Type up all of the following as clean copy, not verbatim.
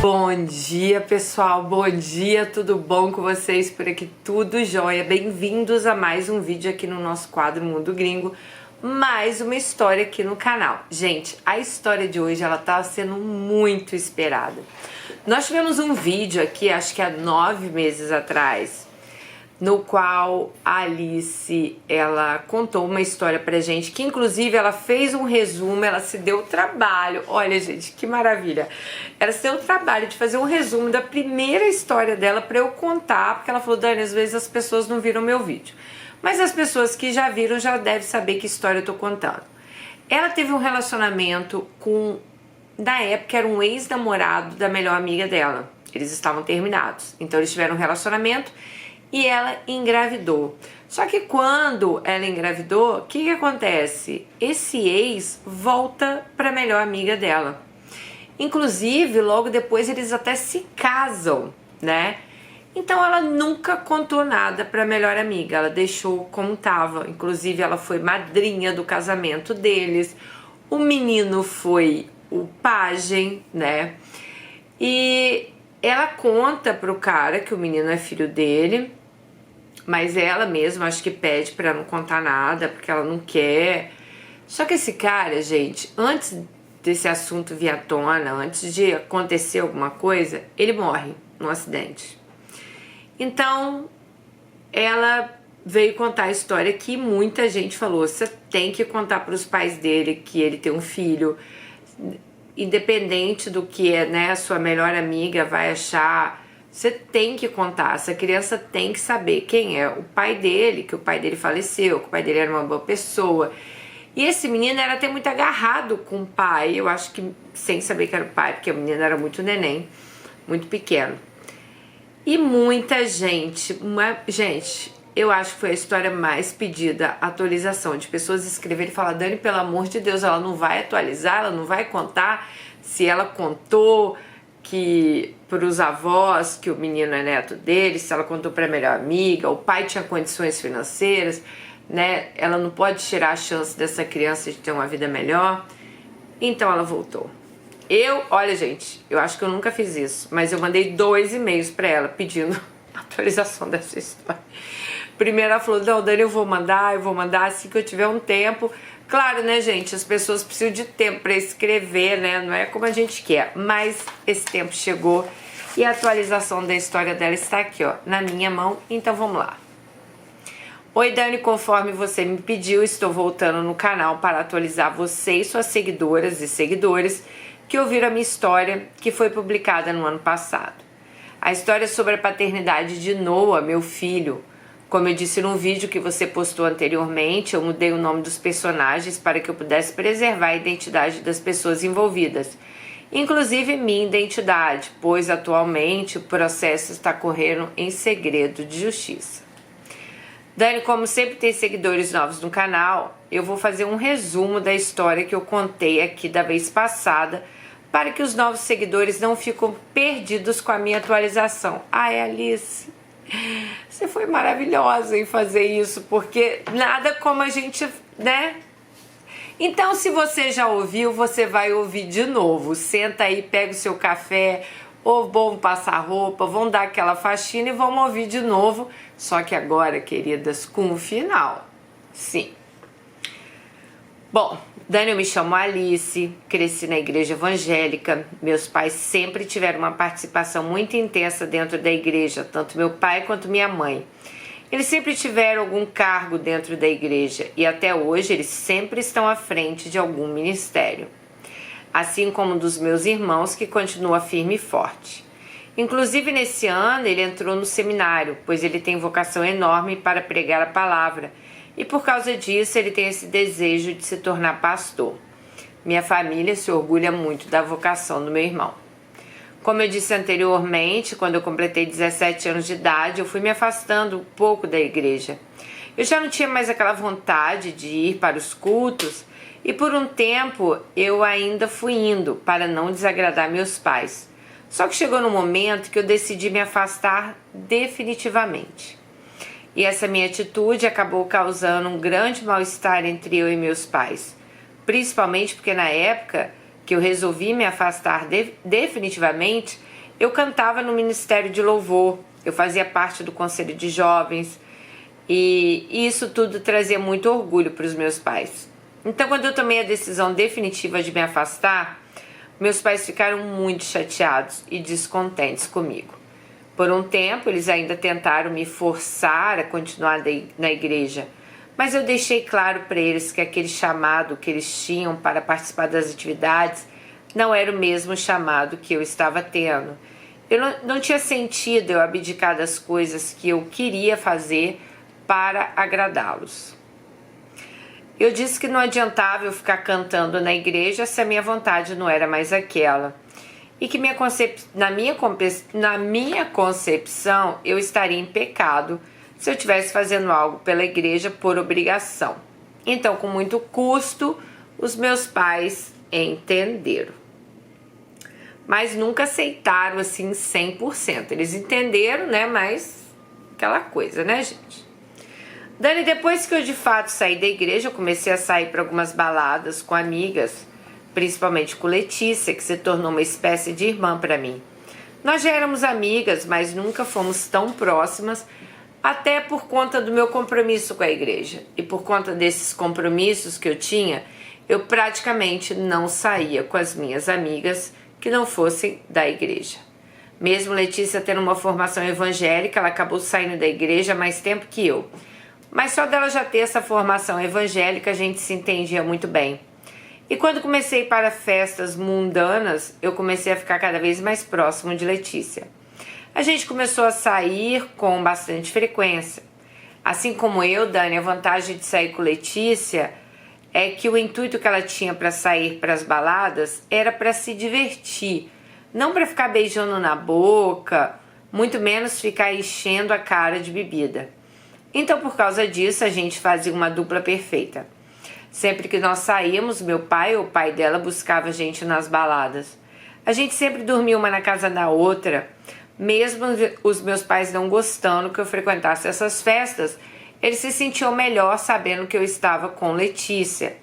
Bom dia, pessoal, bom dia, tudo bom com vocês? Por aqui tudo jóia, bem-vindos a mais um vídeo aqui no nosso quadro Mundo Gringo, mais uma história aqui no canal. Gente, a história de hoje, ela tá sendo muito esperada. Nós tivemos um vídeo aqui, acho que há 9 meses atrás, no qual a Alice, ela contou uma história pra gente, que inclusive ela fez um resumo, ela se deu o trabalho, olha gente, que maravilha, ela se deu o trabalho de fazer um resumo da primeira história dela pra eu contar, porque ela falou, Dani, às vezes as pessoas não viram meu vídeo, mas as pessoas que já viram já devem saber que história eu tô contando. Ela teve um relacionamento com, na época era um ex-namorado da melhor amiga dela, eles estavam terminados, então eles tiveram um relacionamento e ela engravidou. Só que quando ela engravidou, o que acontece? Esse ex volta para a melhor amiga dela. Inclusive, logo depois eles até se casam, né? Então ela nunca contou nada para a melhor amiga, ela deixou como tava. Inclusive ela foi madrinha do casamento deles. O menino foi o pajem, né? E ela conta pro cara que o menino é filho dele, mas ela mesma acho que pede pra não contar nada, porque ela não quer. Só que esse cara, gente, antes desse assunto vir à tona, antes de acontecer alguma coisa, ele morre num acidente. Então, ela veio contar a história que muita gente falou, você tem que contar pros pais dele que ele tem um filho, independente do que é, né, a sua melhor amiga vai achar. Você tem que contar, essa criança tem que saber quem é o pai dele, que o pai dele faleceu, que o pai dele era uma boa pessoa. E esse menino era até muito agarrado com o pai, eu acho que sem saber que era o pai, porque o menino era muito neném, muito pequeno. E muita gente, eu acho que foi a história mais pedida, atualização, de pessoas escreverem e falar, Dani, pelo amor de Deus, ela não vai atualizar, ela não vai contar se ela contou que para os avós que o menino é neto dele, se ela contou para a melhor amiga, o pai tinha condições financeiras, né? Ela não pode tirar a chance dessa criança de ter uma vida melhor. Então ela voltou. Olha gente, eu acho que eu nunca fiz isso, mas eu mandei 2 e-mails para ela pedindo atualização dessa história. Primeiro ela falou, não, Dani, eu vou mandar assim que eu tiver um tempo. Claro, né, gente, as pessoas precisam de tempo para escrever, né, não é como a gente quer, mas esse tempo chegou e a atualização da história dela está aqui, ó, na minha mão, então vamos lá. Oi, Dani, conforme você me pediu, estou voltando no canal para atualizar você e suas seguidoras e seguidores que ouviram a minha história, que foi publicada no ano passado. A história é sobre a paternidade de Noah, meu filho. Como eu disse num vídeo que você postou anteriormente, eu mudei o nome dos personagens para que eu pudesse preservar a identidade das pessoas envolvidas, inclusive minha identidade, pois atualmente o processo está correndo em segredo de justiça. Dani, como sempre tem seguidores novos no canal, eu vou fazer um resumo da história que eu contei aqui da vez passada, para que os novos seguidores não fiquem perdidos com a minha atualização. Ai, Alice, você foi maravilhosa em fazer isso, porque nada como a gente, né? Então, se você já ouviu, você vai ouvir de novo. Senta aí, pega o seu café, ou vão passar roupa, vão dar aquela faxina e vão ouvir de novo. Só que agora, queridas, com o final. Sim. Bom, Dani, eu me chamo Alice, cresci na igreja evangélica, meus pais sempre tiveram uma participação muito intensa dentro da igreja, tanto meu pai quanto minha mãe. Eles sempre tiveram algum cargo dentro da igreja e até hoje eles sempre estão à frente de algum ministério. Assim como um dos meus irmãos que continua firme e forte. Inclusive nesse ano ele entrou no seminário, pois ele tem vocação enorme para pregar a palavra. E por causa disso ele tem esse desejo de se tornar pastor. Minha família se orgulha muito da vocação do meu irmão. Como eu disse anteriormente, quando eu completei 17 anos de idade, eu fui me afastando um pouco da igreja. Eu já não tinha mais aquela vontade de ir para os cultos e por um tempo eu ainda fui indo para não desagradar meus pais. Só que chegou no momento que eu decidi me afastar definitivamente. E essa minha atitude acabou causando um grande mal-estar entre eu e meus pais. Principalmente porque na época que eu resolvi me afastar definitivamente, Eu cantava no Ministério de Louvor, eu fazia parte do Conselho de Jovens e isso tudo trazia muito orgulho para os meus pais. Então, quando eu tomei a decisão definitiva de me afastar, meus pais ficaram muito chateados e descontentes comigo. Por um tempo, eles ainda tentaram me forçar a continuar na igreja, mas eu deixei claro para eles que aquele chamado que eles tinham para participar das atividades não era o mesmo chamado que eu estava tendo. Não tinha sentido eu abdicar das coisas que eu queria fazer para agradá-los. Eu disse que não adiantava eu ficar cantando na igreja se a minha vontade não era mais aquela. E que na minha concepção eu estaria em pecado se eu estivesse fazendo algo pela igreja por obrigação. Então, com muito custo, os meus pais entenderam. Mas nunca aceitaram assim 100%. Eles entenderam, né? Mas aquela coisa, né, gente? Dani, depois que eu de fato saí da igreja, eu comecei a sair para algumas baladas com amigas, principalmente com Letícia, que se tornou uma espécie de irmã para mim. Nós já éramos amigas, mas nunca fomos tão próximas, até por conta do meu compromisso com a igreja. E por conta desses compromissos que eu tinha, eu praticamente não saía com as minhas amigas que não fossem da igreja. Mesmo Letícia tendo uma formação evangélica, ela acabou saindo da igreja há mais tempo que eu. Mas só dela já ter essa formação evangélica, a gente se entendia muito bem. E quando comecei para festas mundanas, eu comecei a ficar cada vez mais próximo de Letícia. A gente começou a sair com bastante frequência. Assim como eu, Dani, a vantagem de sair com Letícia é que o intuito que ela tinha para sair para as baladas era para se divertir, não para ficar beijando na boca, muito menos ficar enchendo a cara de bebida. Então, por causa disso, a gente fazia uma dupla perfeita. Sempre que nós saímos, meu pai ou o pai dela buscava a gente nas baladas. A gente sempre dormia uma na casa da outra, mesmo os meus pais não gostando que eu frequentasse essas festas, eles se sentiam melhor sabendo que eu estava com Letícia.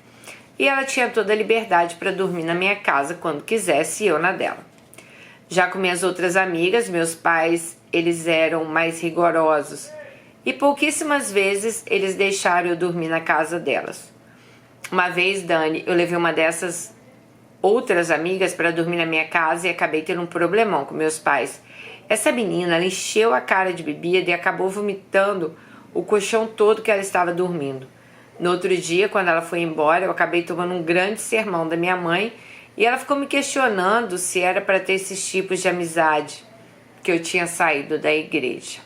E ela tinha toda a liberdade para dormir na minha casa quando quisesse e eu na dela. Já com minhas outras amigas, meus pais, eles eram mais rigorosos. E pouquíssimas vezes eles deixaram eu dormir na casa delas. Uma vez, Dani, eu levei uma dessas outras amigas para dormir na minha casa e acabei tendo um problemão com meus pais. Essa menina, ela encheu a cara de bebida e acabou vomitando o colchão todo que ela estava dormindo. No outro dia, quando ela foi embora, eu acabei tomando um grande sermão da minha mãe e ela ficou me questionando se era para ter esses tipos de amizade que eu tinha saído da igreja.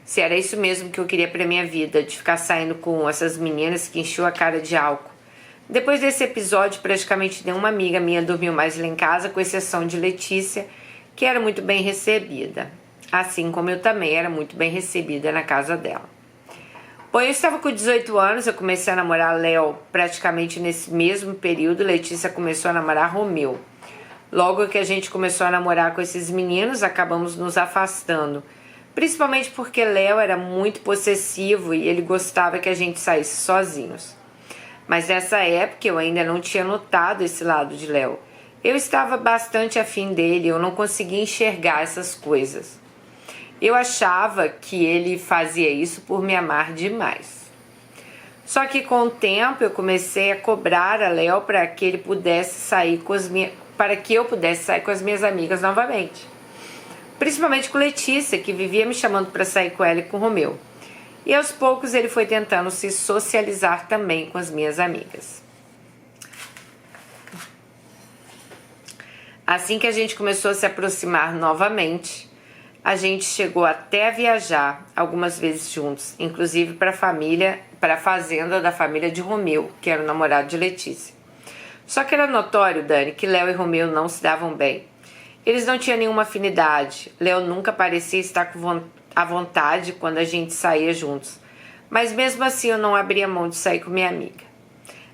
Se era isso mesmo que eu queria para minha vida, de ficar saindo com essas meninas que encheu a cara de álcool. Depois desse episódio, praticamente nenhuma amiga minha dormiu mais lá em casa, com exceção de Letícia, que era muito bem recebida. Assim como eu também era muito bem recebida na casa dela. Bom, eu estava com 18 anos, eu comecei a namorar Léo praticamente nesse mesmo período. Letícia começou a namorar Romeu. Logo que a gente começou a namorar com esses meninos, acabamos nos afastando. Principalmente porque Léo era muito possessivo e ele gostava que a gente saísse sozinhos. Mas nessa época eu ainda não tinha notado esse lado de Léo. Eu estava bastante afim dele, eu não conseguia enxergar essas coisas. Eu achava que ele fazia isso por me amar demais. Só que com o tempo eu comecei a cobrar a Léo para que ele pudesse sair para que eu pudesse sair com as minhas amigas novamente. Principalmente com Letícia, que vivia me chamando para sair com ela e com o Romeu. E aos poucos ele foi tentando se socializar também com as minhas amigas. Assim que a gente começou a se aproximar novamente, a gente chegou até a viajar algumas vezes juntos, inclusive para a fazenda da família de Romeu, que era o namorado de Letícia. Só que era notório, Dani, que Léo e Romeu não se davam bem. Eles não tinham nenhuma afinidade. Léo nunca parecia estar à vontade quando a gente saía juntos. Mas mesmo assim eu não abria mão de sair com minha amiga.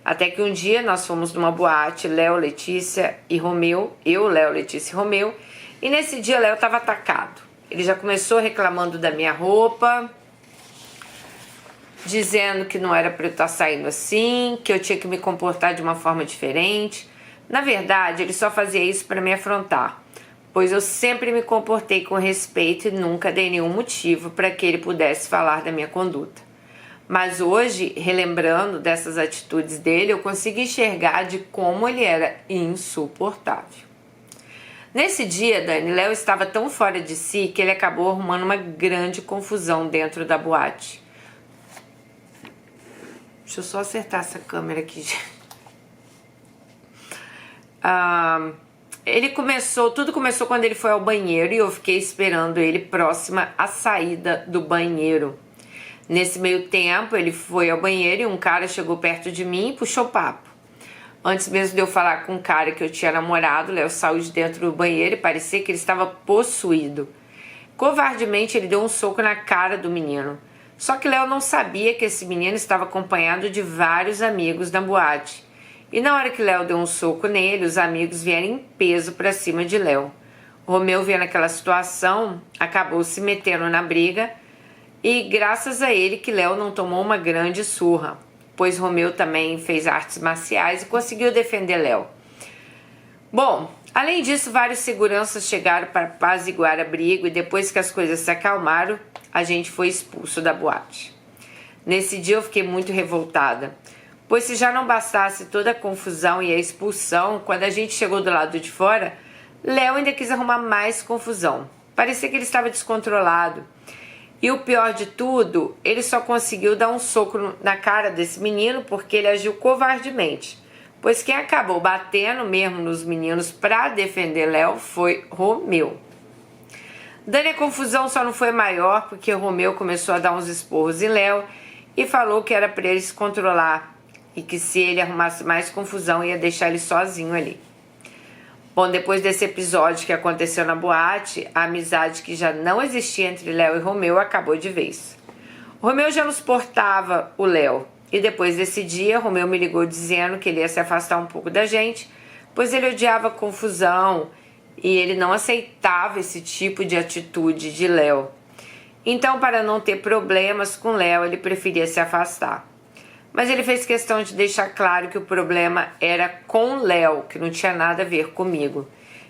Até que um dia nós fomos numa boate, Léo, Letícia e Romeu. Eu, Léo, Letícia e Romeu. E nesse dia Léo estava atacado. Ele já começou reclamando da minha roupa, dizendo que não era para eu estar saindo assim, que eu tinha que me comportar de uma forma diferente. Na verdade, ele só fazia isso para me afrontar. pois eu sempre me comportei com respeito e nunca dei nenhum motivo para que ele pudesse falar da minha conduta. Mas hoje, relembrando dessas atitudes dele, eu consigo enxergar de como ele era insuportável. Nesse dia, Dani, Léo estava tão fora de si que ele acabou arrumando uma grande confusão dentro da boate. Deixa eu só acertar essa câmera aqui, gente. Tudo começou quando ele foi ao banheiro e eu fiquei esperando ele próxima à saída do banheiro. Nesse meio tempo, ele foi ao banheiro e um cara chegou perto de mim e puxou papo. Antes mesmo de eu falar com um cara que eu tinha namorado, Léo saiu de dentro do banheiro e parecia que ele estava possuído. Covardemente, ele deu um soco na cara do menino. Só que Léo não sabia que esse menino estava acompanhado de vários amigos na boate. E na hora que Léo deu um soco nele, os amigos vieram em peso para cima de Léo. Romeu, vendo aquela situação, acabou se metendo na briga e graças a ele que Léo não tomou uma grande surra, pois Romeu também fez artes marciais e conseguiu defender Léo. Bom, além disso, vários seguranças chegaram para apaziguar a briga e depois que as coisas se acalmaram, a gente foi expulso da boate. Nesse dia eu fiquei muito revoltada, pois se já não bastasse toda a confusão e a expulsão, quando a gente chegou do lado de fora, Léo ainda quis arrumar mais confusão. Parecia que ele estava descontrolado. E o pior de tudo, ele só conseguiu dar um soco na cara desse menino porque ele agiu covardemente. Pois quem acabou batendo mesmo nos meninos para defender Léo foi Romeu. Dani, a confusão só não foi maior porque Romeu começou a dar uns esporros em Léo e falou que era para ele se controlar e que se ele arrumasse mais confusão ia deixar ele sozinho ali. Bom, depois desse episódio que aconteceu na boate, a amizade que já não existia entre Léo e Romeu acabou de vez. Romeu já não suportava o Léo e depois desse dia, Romeu me ligou dizendo que ele ia se afastar um pouco da gente, pois ele odiava confusão e ele não aceitava esse tipo de atitude de Léo. Então, para não ter problemas com Léo, ele preferia se afastar. Mas ele fez questão de deixar claro que o problema era com Léo, que não tinha nada a ver comigo.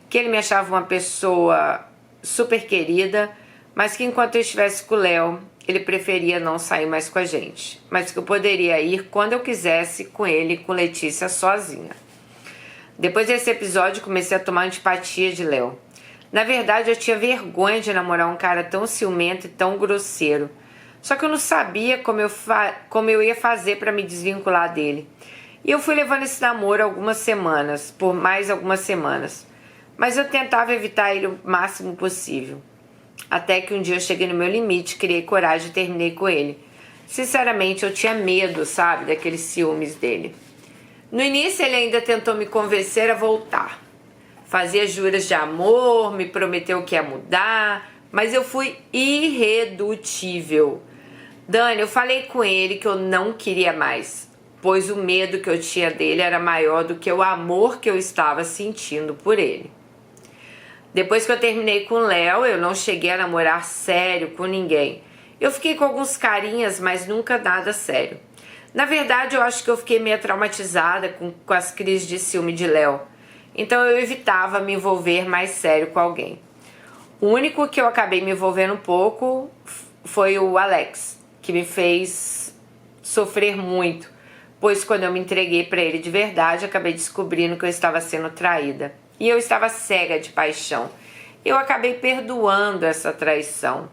Que ele me achava uma pessoa super querida, mas que enquanto eu estivesse com o Léo, ele preferia não sair mais com a gente. Mas que eu poderia ir quando eu quisesse com ele e com Letícia sozinha. Depois desse episódio, comecei a tomar antipatia de Léo. Na verdade, eu tinha vergonha de namorar um cara tão ciumento e tão grosseiro. Só que eu não sabia como eu ia fazer para me desvincular dele. E eu fui levando esse namoro por mais algumas semanas. Mas eu tentava evitar ele o máximo possível. Até que um dia eu cheguei no meu limite, criei coragem e terminei com ele. Sinceramente, eu tinha medo, sabe, daqueles ciúmes dele. No início ele ainda tentou me convencer a voltar. Fazia juras de amor, me prometeu que ia mudar, mas eu fui irredutível. Dani, eu falei com ele que eu não queria mais, pois o medo que eu tinha dele era maior do que o amor que eu estava sentindo por ele. Depois que eu terminei com o Léo, eu não cheguei a namorar sério com ninguém. Eu fiquei com alguns carinhas, mas nunca nada sério. Na verdade, eu acho que eu fiquei meio traumatizada com as crises de ciúme de Léo. Então eu evitava me envolver mais sério com alguém. O único que eu acabei me envolvendo um pouco foi o Alex, que me fez sofrer muito, pois quando eu me entreguei para ele de verdade, acabei descobrindo que eu estava sendo traída. E eu estava cega de paixão. Eu acabei perdoando essa traição.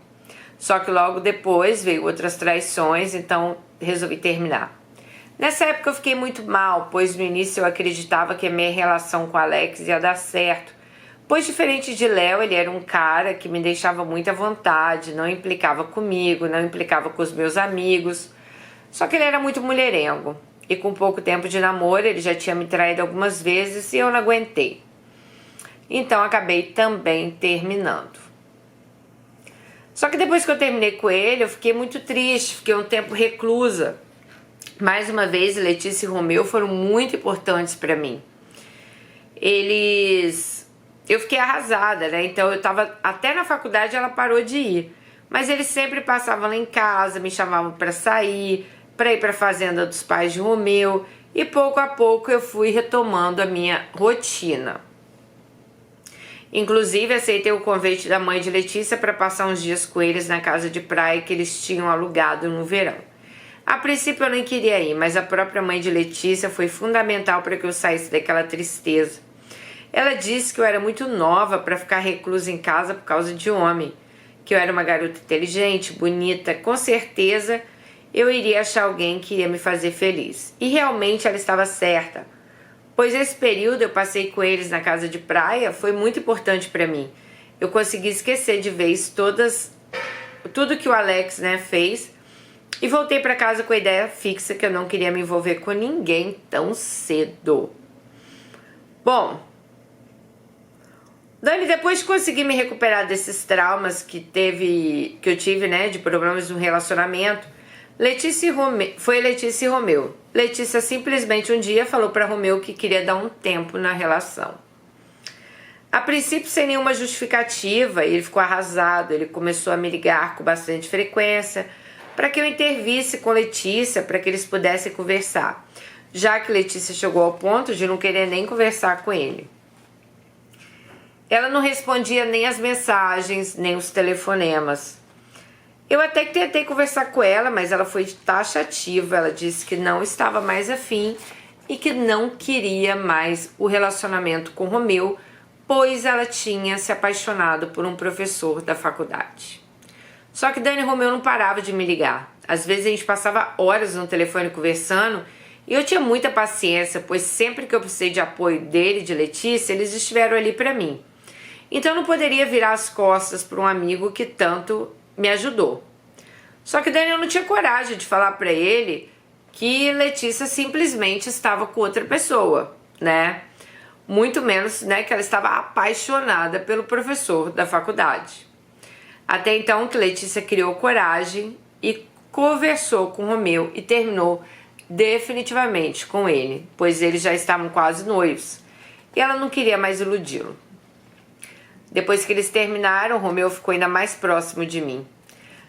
Só que logo depois veio outras traições, então resolvi terminar. Nessa época eu fiquei muito mal, pois no início eu acreditava que a minha relação com o Alex ia dar certo. Pois diferente de Léo, ele era um cara que me deixava muito à vontade, não implicava comigo, não implicava com os meus amigos. Só que ele era muito mulherengo. E com pouco tempo de namoro, ele já tinha me traído algumas vezes e eu não aguentei. Então acabei também terminando. Só que depois que eu terminei com ele, eu fiquei muito triste, fiquei um tempo reclusa. Mais uma vez, Letícia e Romeu foram muito importantes para mim. Eu fiquei arrasada, né? Então eu tava... Até na faculdade ela parou de ir. Mas eles sempre passavam lá em casa, me chamavam para sair, para ir para a fazenda dos pais de Romeu. E pouco a pouco eu fui retomando a minha rotina. Inclusive, aceitei o convite da mãe de Letícia para passar uns dias com eles na casa de praia que eles tinham alugado no verão. A princípio eu nem queria ir, mas a própria mãe de Letícia foi fundamental para que eu saísse daquela tristeza. Ela disse que eu era muito nova para ficar reclusa em casa por causa de homem, que eu era uma garota inteligente, bonita, com certeza eu iria achar alguém que iria me fazer feliz. E realmente ela estava certa, pois esse período eu passei com eles na casa de praia foi muito importante para mim. Eu consegui esquecer de vez tudo que o Alex, fez e voltei para casa com a ideia fixa que eu não queria me envolver com ninguém tão cedo. Bom, Dani, depois de conseguir me recuperar desses traumas que eu tive, de problemas no relacionamento, foi Letícia e Romeu. Letícia simplesmente um dia falou para Romeu que queria dar um tempo na relação. A princípio, sem nenhuma justificativa, ele ficou arrasado. Ele começou a me ligar com bastante frequência para que eu intervisse com Letícia para que eles pudessem conversar, já que Letícia chegou ao ponto de não querer nem conversar com ele. Ela não respondia nem as mensagens, nem os telefonemas. Eu até que tentei conversar com ela, mas ela foi taxativa. Ela disse que não estava mais afim e que não queria mais o relacionamento com Romeu, pois ela tinha se apaixonado por um professor da faculdade. Só que Dani e Romeu não parava de me ligar. Às vezes a gente passava horas no telefone conversando e eu tinha muita paciência, pois sempre que eu precisei de apoio dele e de Letícia, eles estiveram ali para mim. Então eu não poderia virar as costas para um amigo que tanto me ajudou. Só que Daniel não tinha coragem de falar para ele que Letícia simplesmente estava com outra pessoa, Muito menos, que ela estava apaixonada pelo professor da faculdade. Até então que Letícia criou coragem e conversou com Romeu e terminou definitivamente com ele, pois eles já estavam quase noivos e ela não queria mais iludi-lo. Depois que eles terminaram, Romeu ficou ainda mais próximo de mim.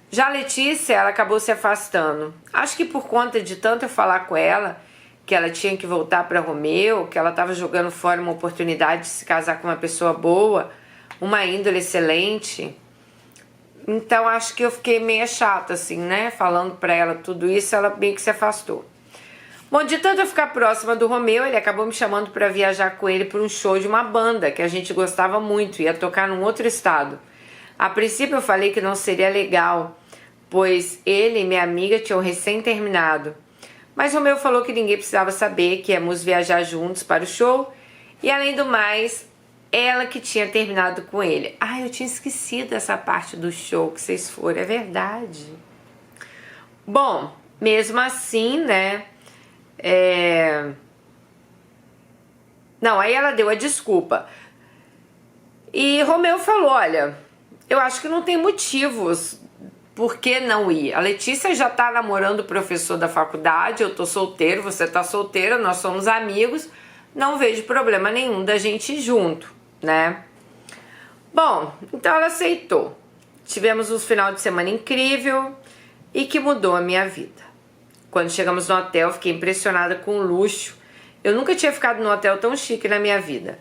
Já a Letícia, ela acabou se afastando. Acho que por conta de tanto eu falar com ela, que ela tinha que voltar para Romeu, que ela estava jogando fora uma oportunidade de se casar com uma pessoa boa, uma índole excelente. Então acho que eu fiquei meio chata, assim, falando para ela tudo isso, ela meio que se afastou. Bom, de tanto eu ficar próxima do Romeu, ele acabou me chamando para viajar com ele para um show de uma banda que a gente gostava muito, ia tocar num outro estado. A princípio eu falei que não seria legal, pois ele e minha amiga tinham recém terminado. Mas Romeu falou que ninguém precisava saber que íamos viajar juntos para o show e, além do mais, ela que tinha terminado com ele. Eu tinha esquecido essa parte do show que vocês foram, é verdade. Bom, mesmo assim, Não, aí ela deu a desculpa. E Romeu falou, olha, eu acho que não tem motivos por que não ir. A Letícia já tá namorando o professor da faculdade, eu tô solteiro, você tá solteira, nós somos amigos, não vejo problema nenhum da gente ir junto, Bom, então ela aceitou. Tivemos um final de semana incrível e que mudou a minha vida. Quando chegamos no hotel, fiquei impressionada com o luxo. Eu nunca tinha ficado num hotel tão chique na minha vida.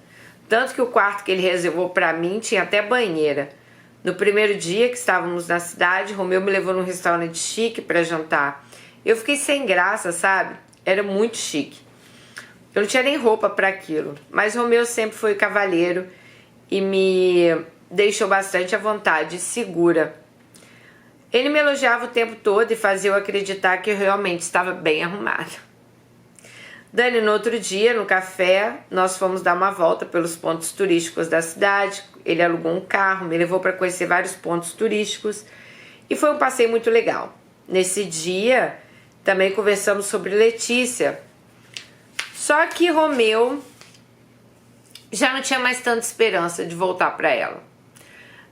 Tanto que o quarto que ele reservou para mim tinha até banheira. No primeiro dia que estávamos na cidade, Romeu me levou num restaurante chique para jantar. Eu fiquei sem graça, sabe? Era muito chique. Eu não tinha nem roupa para aquilo. Mas Romeu sempre foi cavalheiro e me deixou bastante à vontade e segura. Ele me elogiava o tempo todo e fazia eu acreditar que eu realmente estava bem arrumada. Dani, no outro dia, no café, nós fomos dar uma volta pelos pontos turísticos da cidade. Ele alugou um carro, me levou para conhecer vários pontos turísticos e foi um passeio muito legal. Nesse dia, também conversamos sobre Letícia. Só que Romeu já não tinha mais tanta esperança de voltar para ela.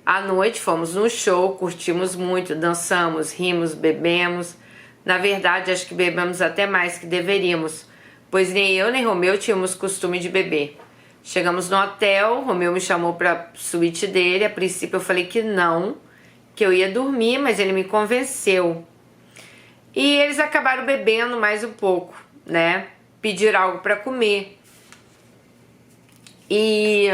À noite fomos num show, curtimos muito, dançamos, rimos, bebemos. Na verdade, acho que bebemos até mais que deveríamos, pois nem eu nem Romeu tínhamos costume de beber. Chegamos no hotel, Romeu me chamou para a suíte dele. A princípio eu falei que não, que eu ia dormir, mas ele me convenceu. E eles acabaram bebendo mais um pouco, Pediram algo para comer. E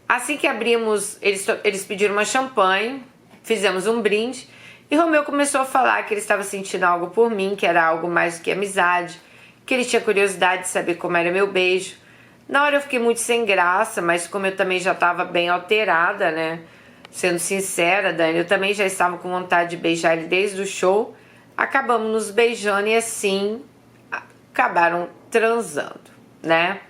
Assim que abrimos, eles pediram uma champanhe, fizemos um brinde e Romeu começou a falar que ele estava sentindo algo por mim, que era algo mais do que amizade, que ele tinha curiosidade de saber como era meu beijo. Na hora eu fiquei muito sem graça, mas como eu também já estava bem alterada, né? Sendo sincera, Dani, eu também já estava com vontade de beijar ele desde o show. Acabamos nos beijando e assim acabaram transando, né?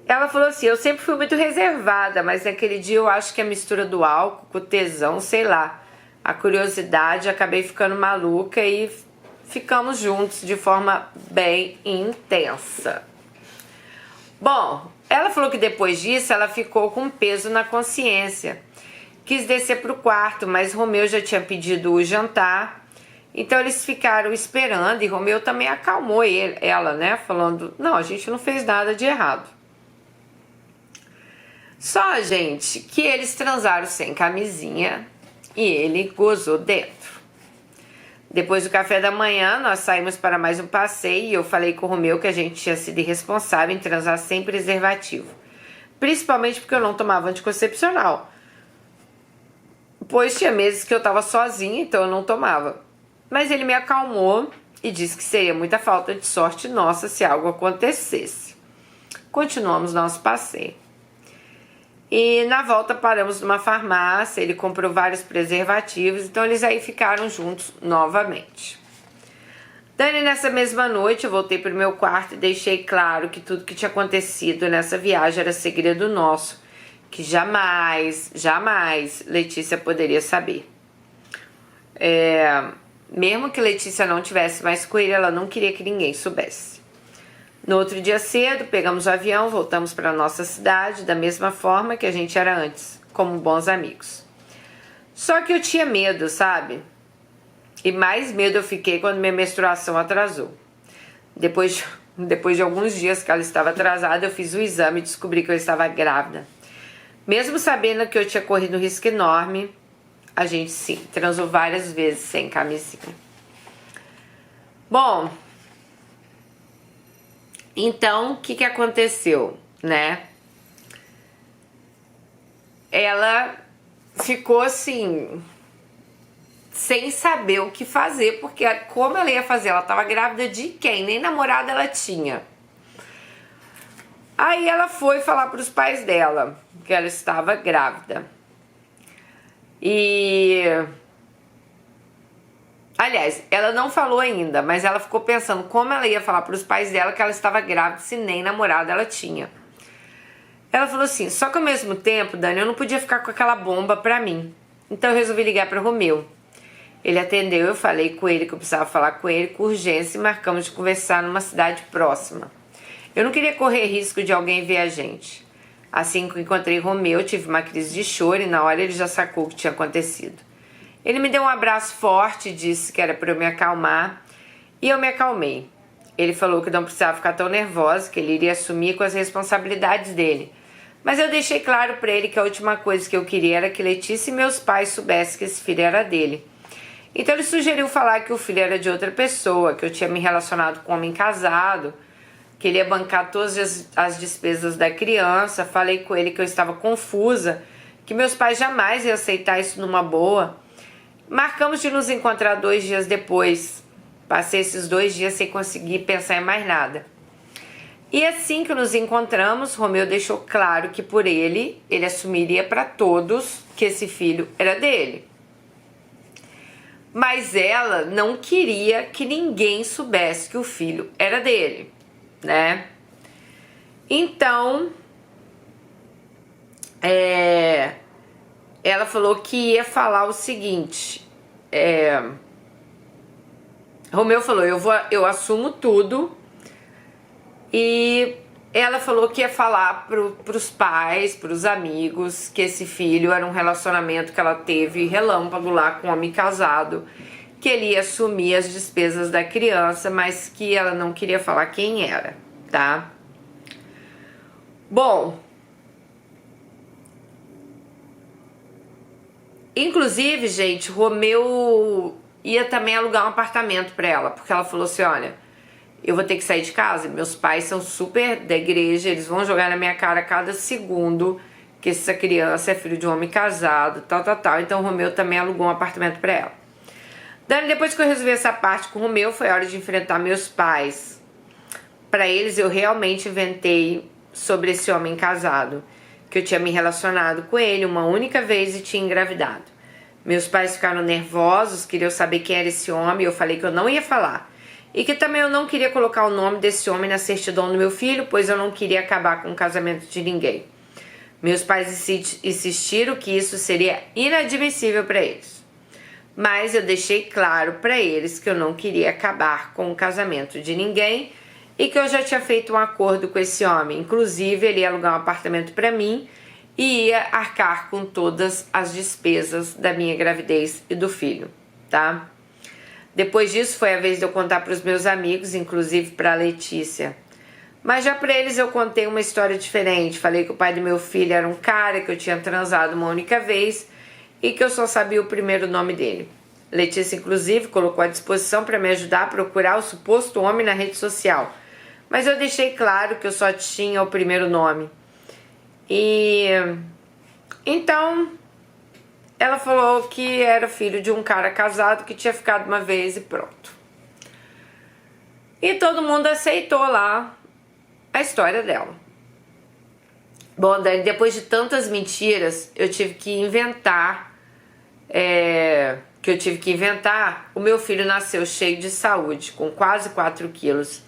Ela falou assim, eu sempre fui muito reservada, mas naquele dia eu acho que a mistura do álcool com o tesão, sei lá, a curiosidade, acabei ficando maluca e ficamos juntos de forma bem intensa. Bom, ela falou que depois disso ela ficou com peso na consciência. Quis descer para o quarto, mas Romeu já tinha pedido o jantar. Então eles ficaram esperando e Romeu também acalmou ela, né? Falando, não, a gente não fez nada de errado. Só, gente, que eles transaram sem camisinha e ele gozou dentro. Depois do café da manhã, nós saímos para mais um passeio e eu falei com o Romeu que a gente tinha sido irresponsável em transar sem preservativo. Principalmente porque eu não tomava anticoncepcional. Pois tinha meses que eu estava sozinha, então eu não tomava. Mas ele me acalmou e disse que seria muita falta de sorte nossa se algo acontecesse. Continuamos nosso passeio. E na volta paramos numa farmácia, ele comprou vários preservativos, então eles aí ficaram juntos novamente. Dani, nessa mesma noite eu voltei para o meu quarto e deixei claro que tudo que tinha acontecido nessa viagem era segredo nosso, que jamais Letícia poderia saber. Mesmo que Letícia não tivesse mais com ele, ela não queria que ninguém soubesse. No outro dia cedo, pegamos o avião, voltamos para nossa cidade, da mesma forma que a gente era antes, como bons amigos. Só que eu tinha medo, sabe? E mais medo eu fiquei quando minha menstruação atrasou. Depois de alguns dias que ela estava atrasada, eu fiz o exame e descobri que eu estava grávida. Mesmo sabendo que eu tinha corrido um risco enorme, a gente sim, transou várias vezes sem camisinha. Bom, então, o que aconteceu, né? Ela ficou assim, sem saber o que fazer, porque como ela ia fazer? Ela estava grávida de quem? Nem namorada ela tinha. Aí ela foi falar para os pais dela que ela estava grávida. Aliás, ela não falou ainda, mas ela ficou pensando como ela ia falar para os pais dela que ela estava grávida se nem namorada ela tinha. Ela falou assim, só que ao mesmo tempo, Dani, eu não podia ficar com aquela bomba pra mim. Então eu resolvi ligar para Romeu. Ele atendeu, eu falei com ele que eu precisava falar com ele com urgência e marcamos de conversar numa cidade próxima. Eu não queria correr risco de alguém ver a gente. Assim que encontrei Romeu, eu tive uma crise de choro e na hora ele já sacou o que tinha acontecido. Ele me deu um abraço forte e disse que era para eu me acalmar, e eu me acalmei. Ele falou que não precisava ficar tão nervosa, que ele iria assumir com as responsabilidades dele. Mas eu deixei claro para ele que a última coisa que eu queria era que Letícia e meus pais soubessem que esse filho era dele. Então ele sugeriu falar que o filho era de outra pessoa, que eu tinha me relacionado com um homem casado, que ele ia bancar todas as despesas da criança. Falei com ele que eu estava confusa, que meus pais jamais iam aceitar isso numa boa. Marcamos de nos encontrar 2 dias depois. Passei esses 2 dias sem conseguir pensar em mais nada. E assim que nos encontramos, Romeu deixou claro que por ele assumiria para todos que esse filho era dele. Mas ela não queria que ninguém soubesse que o filho era dele, né? Então, ela falou que ia falar o seguinte, Romeu falou, eu assumo tudo, e ela falou que ia falar pros pais, pros amigos, que esse filho era um relacionamento que ela teve relâmpago lá com um homem casado, que ele ia assumir as despesas da criança, mas que ela não queria falar quem era, tá? Bom, inclusive, gente, Romeu ia também alugar um apartamento pra ela, porque ela falou assim, olha, eu vou ter que sair de casa, meus pais são super da igreja, eles vão jogar na minha cara a cada segundo que essa criança é filho de um homem casado, tal. Então o Romeu também alugou um apartamento para ela. Dani, depois que eu resolvi essa parte com o Romeu, foi a hora de enfrentar meus pais. Para eles eu realmente inventei sobre esse homem casado, que eu tinha me relacionado com ele uma única vez e tinha engravidado. Meus pais ficaram nervosos, queriam saber quem era esse homem, eu falei que eu não ia falar. E que também eu não queria colocar o nome desse homem na certidão do meu filho, pois eu não queria acabar com o casamento de ninguém. Meus pais insistiram que isso seria inadmissível para eles. Mas eu deixei claro para eles que eu não queria acabar com o casamento de ninguém e que eu já tinha feito um acordo com esse homem. Inclusive, ele ia alugar um apartamento para mim e ia arcar com todas as despesas da minha gravidez e do filho, tá? Depois disso, foi a vez de eu contar para os meus amigos, inclusive para a Letícia. Mas já para eles eu contei uma história diferente. Falei que o pai do meu filho era um cara que eu tinha transado uma única vez e que eu só sabia o primeiro nome dele. Letícia, inclusive, colocou à disposição para me ajudar a procurar o suposto homem na rede social. Mas eu deixei claro que eu só tinha o primeiro nome. E então ela falou que era filho de um cara casado que tinha ficado uma vez e pronto. E todo mundo aceitou lá a história dela. Bom, Dani, depois de tantas mentiras, eu tive que inventar. O meu filho nasceu cheio de saúde, com quase 4 quilos.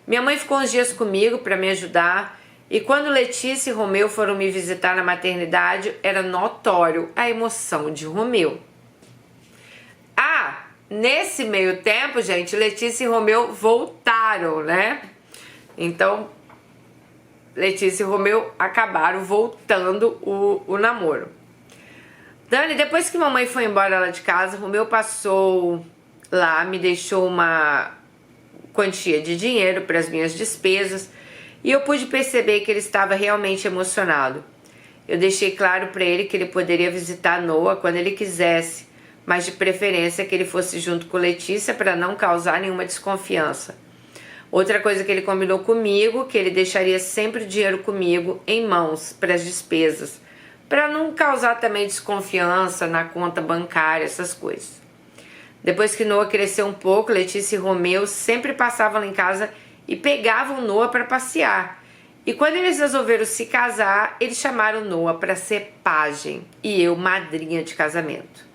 Minha mãe ficou uns dias comigo para me ajudar. E quando Letícia e Romeu foram me visitar na maternidade, era notório a emoção de Romeu. Nesse meio tempo, gente, Letícia e Romeu voltaram, né? Então, Letícia e Romeu acabaram voltando o namoro. Dani, depois que mamãe foi embora lá de casa, Romeu passou lá, me deixou uma quantia de dinheiro para as minhas despesas e eu pude perceber que ele estava realmente emocionado. Eu deixei claro para ele que ele poderia visitar Noah quando ele quisesse, mas de preferência que ele fosse junto com Letícia para não causar nenhuma desconfiança. Outra coisa que ele combinou comigo, que ele deixaria sempre o dinheiro comigo em mãos para as despesas, para não causar também desconfiança na conta bancária, essas coisas. Depois que Noah cresceu um pouco, Letícia e Romeu sempre passavam lá em casa e pegavam Noah para passear. E quando eles resolveram se casar, eles chamaram Noah para ser pajem e eu madrinha de casamento.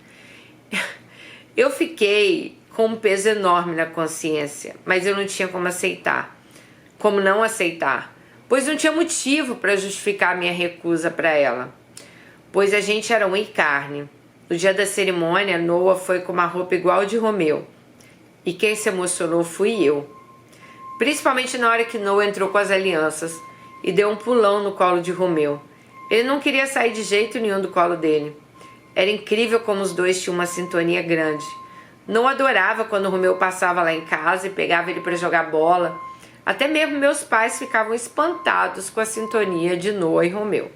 Eu fiquei com um peso enorme na consciência, mas eu não tinha como não aceitar, pois não tinha motivo para justificar a minha recusa para ela, pois a gente era unha e carne. No dia da cerimônia, Noah foi com uma roupa igual a de Romeu, e quem se emocionou fui eu, principalmente na hora que Noah entrou com as alianças e deu um pulão no colo de Romeu. Ele não queria sair de jeito nenhum do colo dele. Era incrível como os dois tinham uma sintonia grande. Não adorava quando Romeu passava lá em casa e pegava ele para jogar bola. Até mesmo meus pais ficavam espantados com a sintonia de Noah e Romeu.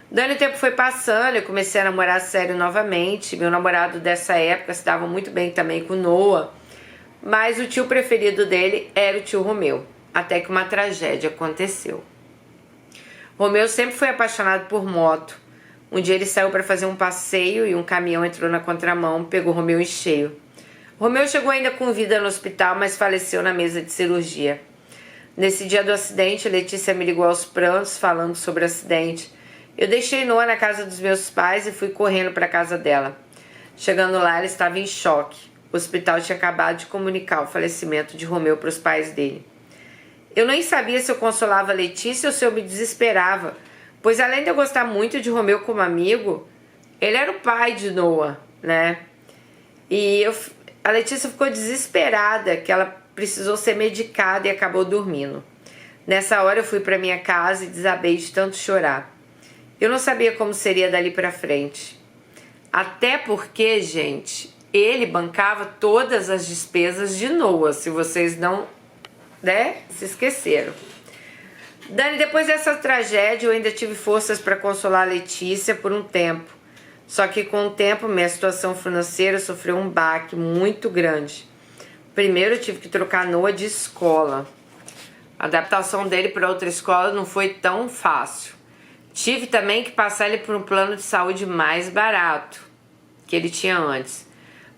Dando o tempo foi passando, eu comecei a namorar sério novamente. Meu namorado dessa época se dava muito bem também com Noah, mas o tio preferido dele era o tio Romeu, até que uma tragédia aconteceu. Romeu sempre foi apaixonado por moto. Um dia ele saiu para fazer um passeio e um caminhão entrou na contramão, pegou Romeu em cheio. Romeu chegou ainda com vida no hospital, mas faleceu na mesa de cirurgia. Nesse dia do acidente, Letícia me ligou aos prantos, falando sobre o acidente. Eu deixei Noah na casa dos meus pais e fui correndo para a casa dela. Chegando lá, ela estava em choque. O hospital tinha acabado de comunicar o falecimento de Romeu para os pais dele. Eu nem sabia se eu consolava a Letícia ou se eu me desesperava, pois além de eu gostar muito de Romeu como amigo, ele era o pai de Noah, né? E a Letícia ficou desesperada, que ela precisou ser medicada e acabou dormindo. Nessa hora eu fui para minha casa e desabei de tanto chorar. Eu não sabia como seria dali para frente. Até porque, gente, ele bancava todas as despesas de Noah, se vocês não, se esqueceram. Dani, depois dessa tragédia, eu ainda tive forças para consolar a Letícia por um tempo. Só que com o tempo, minha situação financeira sofreu um baque muito grande. Primeiro, eu tive que trocar Noah de escola. A adaptação dele para outra escola não foi tão fácil. Tive também que passar ele por um plano de saúde mais barato que ele tinha antes.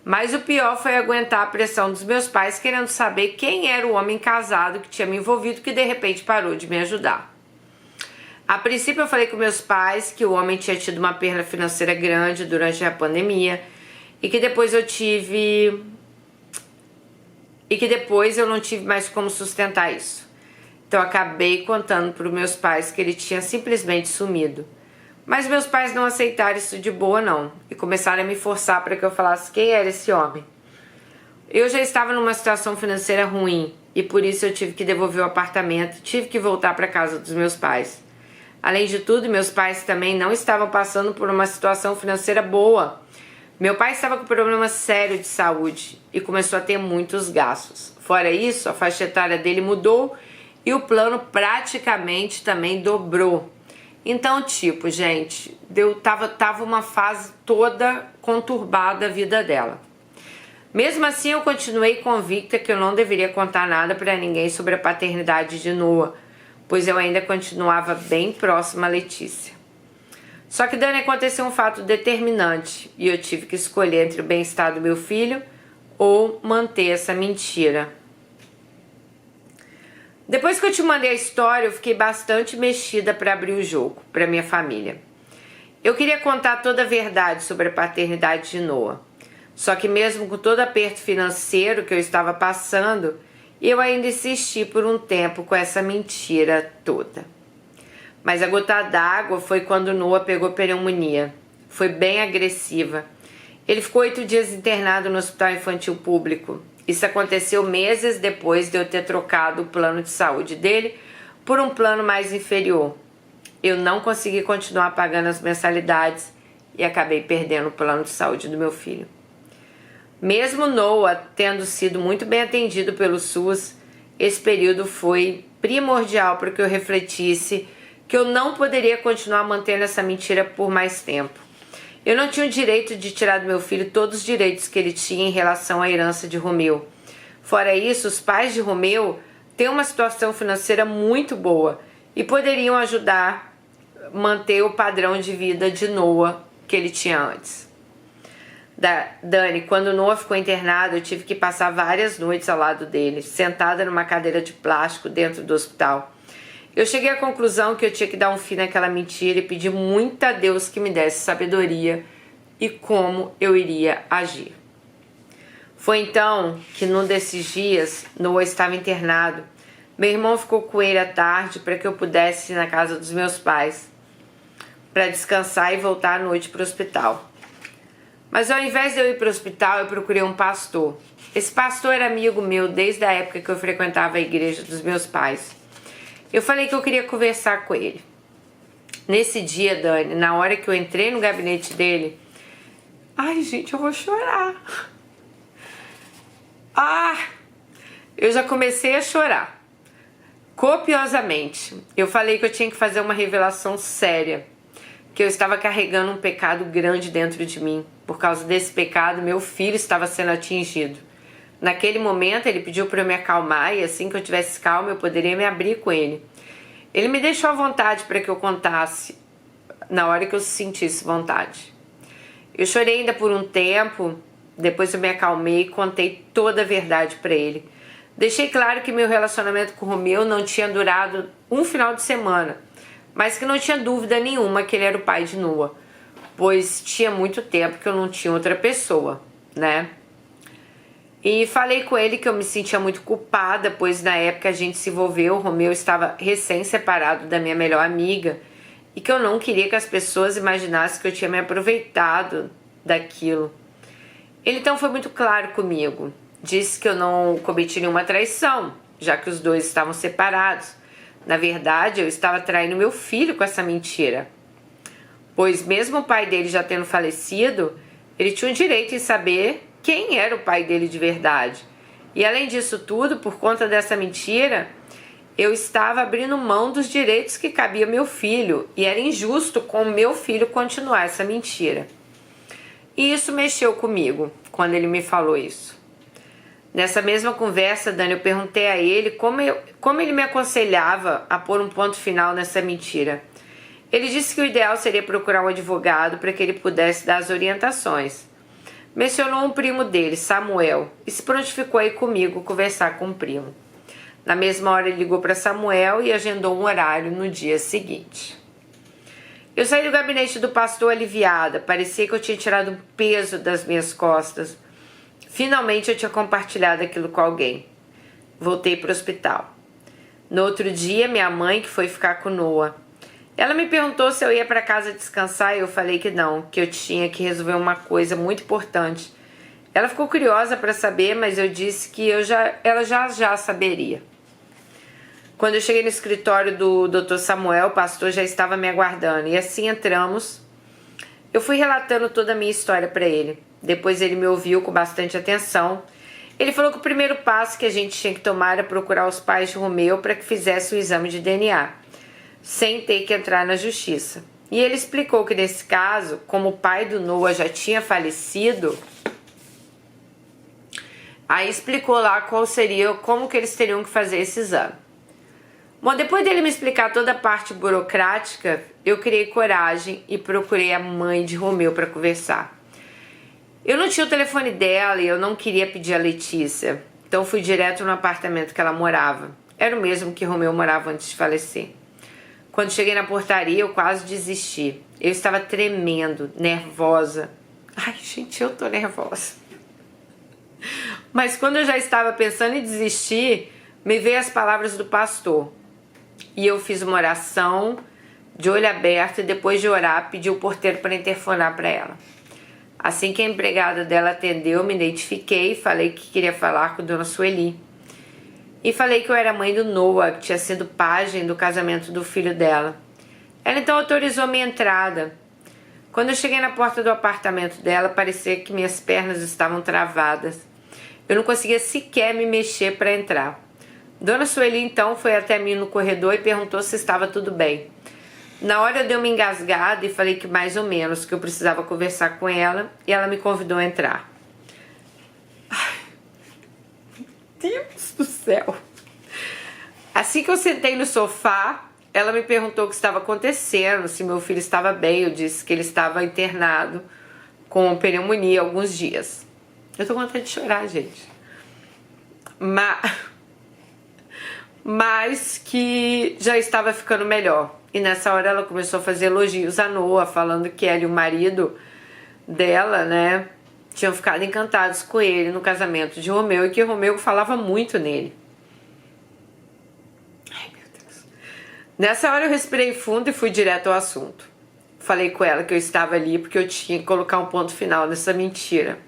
Mas o pior foi aguentar a pressão dos meus pais querendo saber quem era o homem casado que tinha me envolvido, que de repente parou de me ajudar. A princípio eu falei com meus pais que o homem tinha tido uma perda financeira grande durante a pandemia e que depois eu não tive mais como sustentar isso. Então acabei contando para os meus pais que ele tinha simplesmente sumido. Mas meus pais não aceitaram isso de boa não e começaram a me forçar para que eu falasse quem era esse homem. Eu já estava numa situação financeira ruim e por isso eu tive que devolver o apartamento, tive que voltar para casa dos meus pais. Além de tudo, meus pais também não estavam passando por uma situação financeira boa. Meu pai estava com problema sério de saúde e começou a ter muitos gastos. Fora isso, a faixa etária dele mudou e o plano praticamente também dobrou. Então, tipo, gente, tava uma fase toda conturbada a vida dela. Mesmo assim, eu continuei convicta que eu não deveria contar nada para ninguém sobre a paternidade de Noah, pois eu ainda continuava bem próxima a Letícia. Só que Dani, aconteceu um fato determinante e eu tive que escolher entre o bem-estar do meu filho ou manter essa mentira. Depois que eu te mandei a história, eu fiquei bastante mexida para abrir o jogo para minha família. Eu queria contar toda a verdade sobre a paternidade de Noah. Só que mesmo com todo o aperto financeiro que eu estava passando, eu ainda insisti por um tempo com essa mentira toda. Mas a gota d'água foi quando Noah pegou pneumonia. Foi bem agressiva. Ele ficou 8 dias internado no hospital infantil público. Isso aconteceu meses depois de eu ter trocado o plano de saúde dele por um plano mais inferior. Eu não consegui continuar pagando as mensalidades e acabei perdendo o plano de saúde do meu filho. Mesmo Noah tendo sido muito bem atendido pelo SUS, esse período foi primordial para que eu refletisse que eu não poderia continuar mantendo essa mentira por mais tempo. Eu não tinha o direito de tirar do meu filho todos os direitos que ele tinha em relação à herança de Romeu. Fora isso, os pais de Romeu têm uma situação financeira muito boa e poderiam ajudar a manter o padrão de vida de Noah que ele tinha antes. Dani, quando Noah ficou internado, eu tive que passar várias noites ao lado dele, sentada numa cadeira de plástico dentro do hospital. Eu cheguei à conclusão que eu tinha que dar um fim naquela mentira e pedir muito a Deus que me desse sabedoria e como eu iria agir. Foi então que num desses dias, Noah estava internado. Meu irmão ficou com ele à tarde para que eu pudesse ir na casa dos meus pais para descansar e voltar à noite para o hospital. Mas ao invés de eu ir para o hospital, eu procurei um pastor. Esse pastor era amigo meu desde a época que eu frequentava a igreja dos meus pais. Eu falei que eu queria conversar com ele. Nesse dia, Dani, na hora que eu entrei no gabinete dele... Ai, gente, eu vou chorar. Eu já comecei a chorar. Copiosamente. Eu falei que eu tinha que fazer uma revelação séria. Que eu estava carregando um pecado grande dentro de mim. Por causa desse pecado, meu filho estava sendo atingido. Naquele momento, ele pediu para eu me acalmar e assim que eu tivesse calma, eu poderia me abrir com ele. Ele me deixou à vontade para que eu contasse na hora que eu sentisse vontade. Eu chorei ainda por um tempo, depois eu me acalmei e contei toda a verdade para ele. Deixei claro que meu relacionamento com o Romeu não tinha durado um final de semana, mas que não tinha dúvida nenhuma que ele era o pai de Noah, pois tinha muito tempo que eu não tinha outra pessoa, né? E falei com ele que eu me sentia muito culpada, pois na época a gente se envolveu, o Romeu estava recém-separado da minha melhor amiga e que eu não queria que as pessoas imaginassem que eu tinha me aproveitado daquilo. Ele então foi muito claro comigo, disse que eu não cometi nenhuma traição, já que os dois estavam separados. Na verdade, eu estava traindo meu filho com essa mentira, pois mesmo o pai dele já tendo falecido, ele tinha o direito em saber quem era o pai dele de verdade. E além disso tudo, por conta dessa mentira, eu estava abrindo mão dos direitos que cabia ao meu filho. E era injusto com o meu filho continuar essa mentira. E isso mexeu comigo, quando ele me falou isso. Nessa mesma conversa, Dani, eu perguntei a ele como ele me aconselhava a pôr um ponto final nessa mentira. Ele disse que o ideal seria procurar um advogado para que ele pudesse dar as orientações. Mencionou um primo dele, Samuel, e se prontificou a ir comigo conversar com o primo. Na mesma hora ele ligou para Samuel e agendou um horário no dia seguinte. Eu saí do gabinete do pastor aliviada, parecia que eu tinha tirado um peso das minhas costas. Finalmente eu tinha compartilhado aquilo com alguém. Voltei para o hospital. No outro dia, minha mãe, que foi ficar com Noah, ela me perguntou se eu ia para casa descansar e eu falei que não, que eu tinha que resolver uma coisa muito importante. Ela ficou curiosa para saber, mas eu disse que ela já saberia. Quando eu cheguei no escritório do Dr. Samuel, o pastor já estava me aguardando e assim entramos. Eu fui relatando toda a minha história para ele. Depois ele me ouviu com bastante atenção. Ele falou que o primeiro passo que a gente tinha que tomar era procurar os pais de Romeu para que fizessem o exame de DNA, sem ter que entrar na justiça. E ele explicou que nesse caso, como o pai do Noah já tinha falecido, aí explicou lá como que eles teriam que fazer esse exame. Bom, depois dele me explicar toda a parte burocrática, eu criei coragem e procurei a mãe de Romeu para conversar. Eu não tinha o telefone dela e eu não queria pedir a Letícia, então fui direto no apartamento que ela morava. Era o mesmo que Romeu morava antes de falecer. Quando cheguei na portaria, eu quase desisti. Eu estava tremendo, nervosa. Ai, gente, eu tô nervosa. Mas quando eu já estava pensando em desistir, me veio as palavras do pastor. E eu fiz uma oração de olho aberto e depois de orar, pedi o porteiro para interfonar para ela. Assim que a empregada dela atendeu, me identifiquei e falei que queria falar com Dona Sueli. E falei que eu era mãe do Noah, que tinha sido pajem do casamento do filho dela. Ela então autorizou minha entrada. Quando eu cheguei na porta do apartamento dela, parecia que minhas pernas estavam travadas. Eu não conseguia sequer me mexer para entrar. Dona Sueli então foi até mim no corredor e perguntou se estava tudo bem. Na hora eu dei uma engasgada e falei que mais ou menos, que eu precisava conversar com ela e ela me convidou a entrar. Ai, Deus do céu! Assim que eu sentei no sofá, ela me perguntou o que estava acontecendo, se meu filho estava bem. Eu disse que ele estava internado com pneumonia há alguns dias. Eu tô com vontade de chorar, gente. Mas que já estava ficando melhor. E nessa hora ela começou a fazer elogios a Noah, falando que ela e o marido dela, né, tinham ficado encantados com ele no casamento de Romeu e que Romeu falava muito nele. Ai, meu Deus. Nessa hora eu respirei fundo e fui direto ao assunto. Falei com ela que eu estava ali porque eu tinha que colocar um ponto final nessa mentira.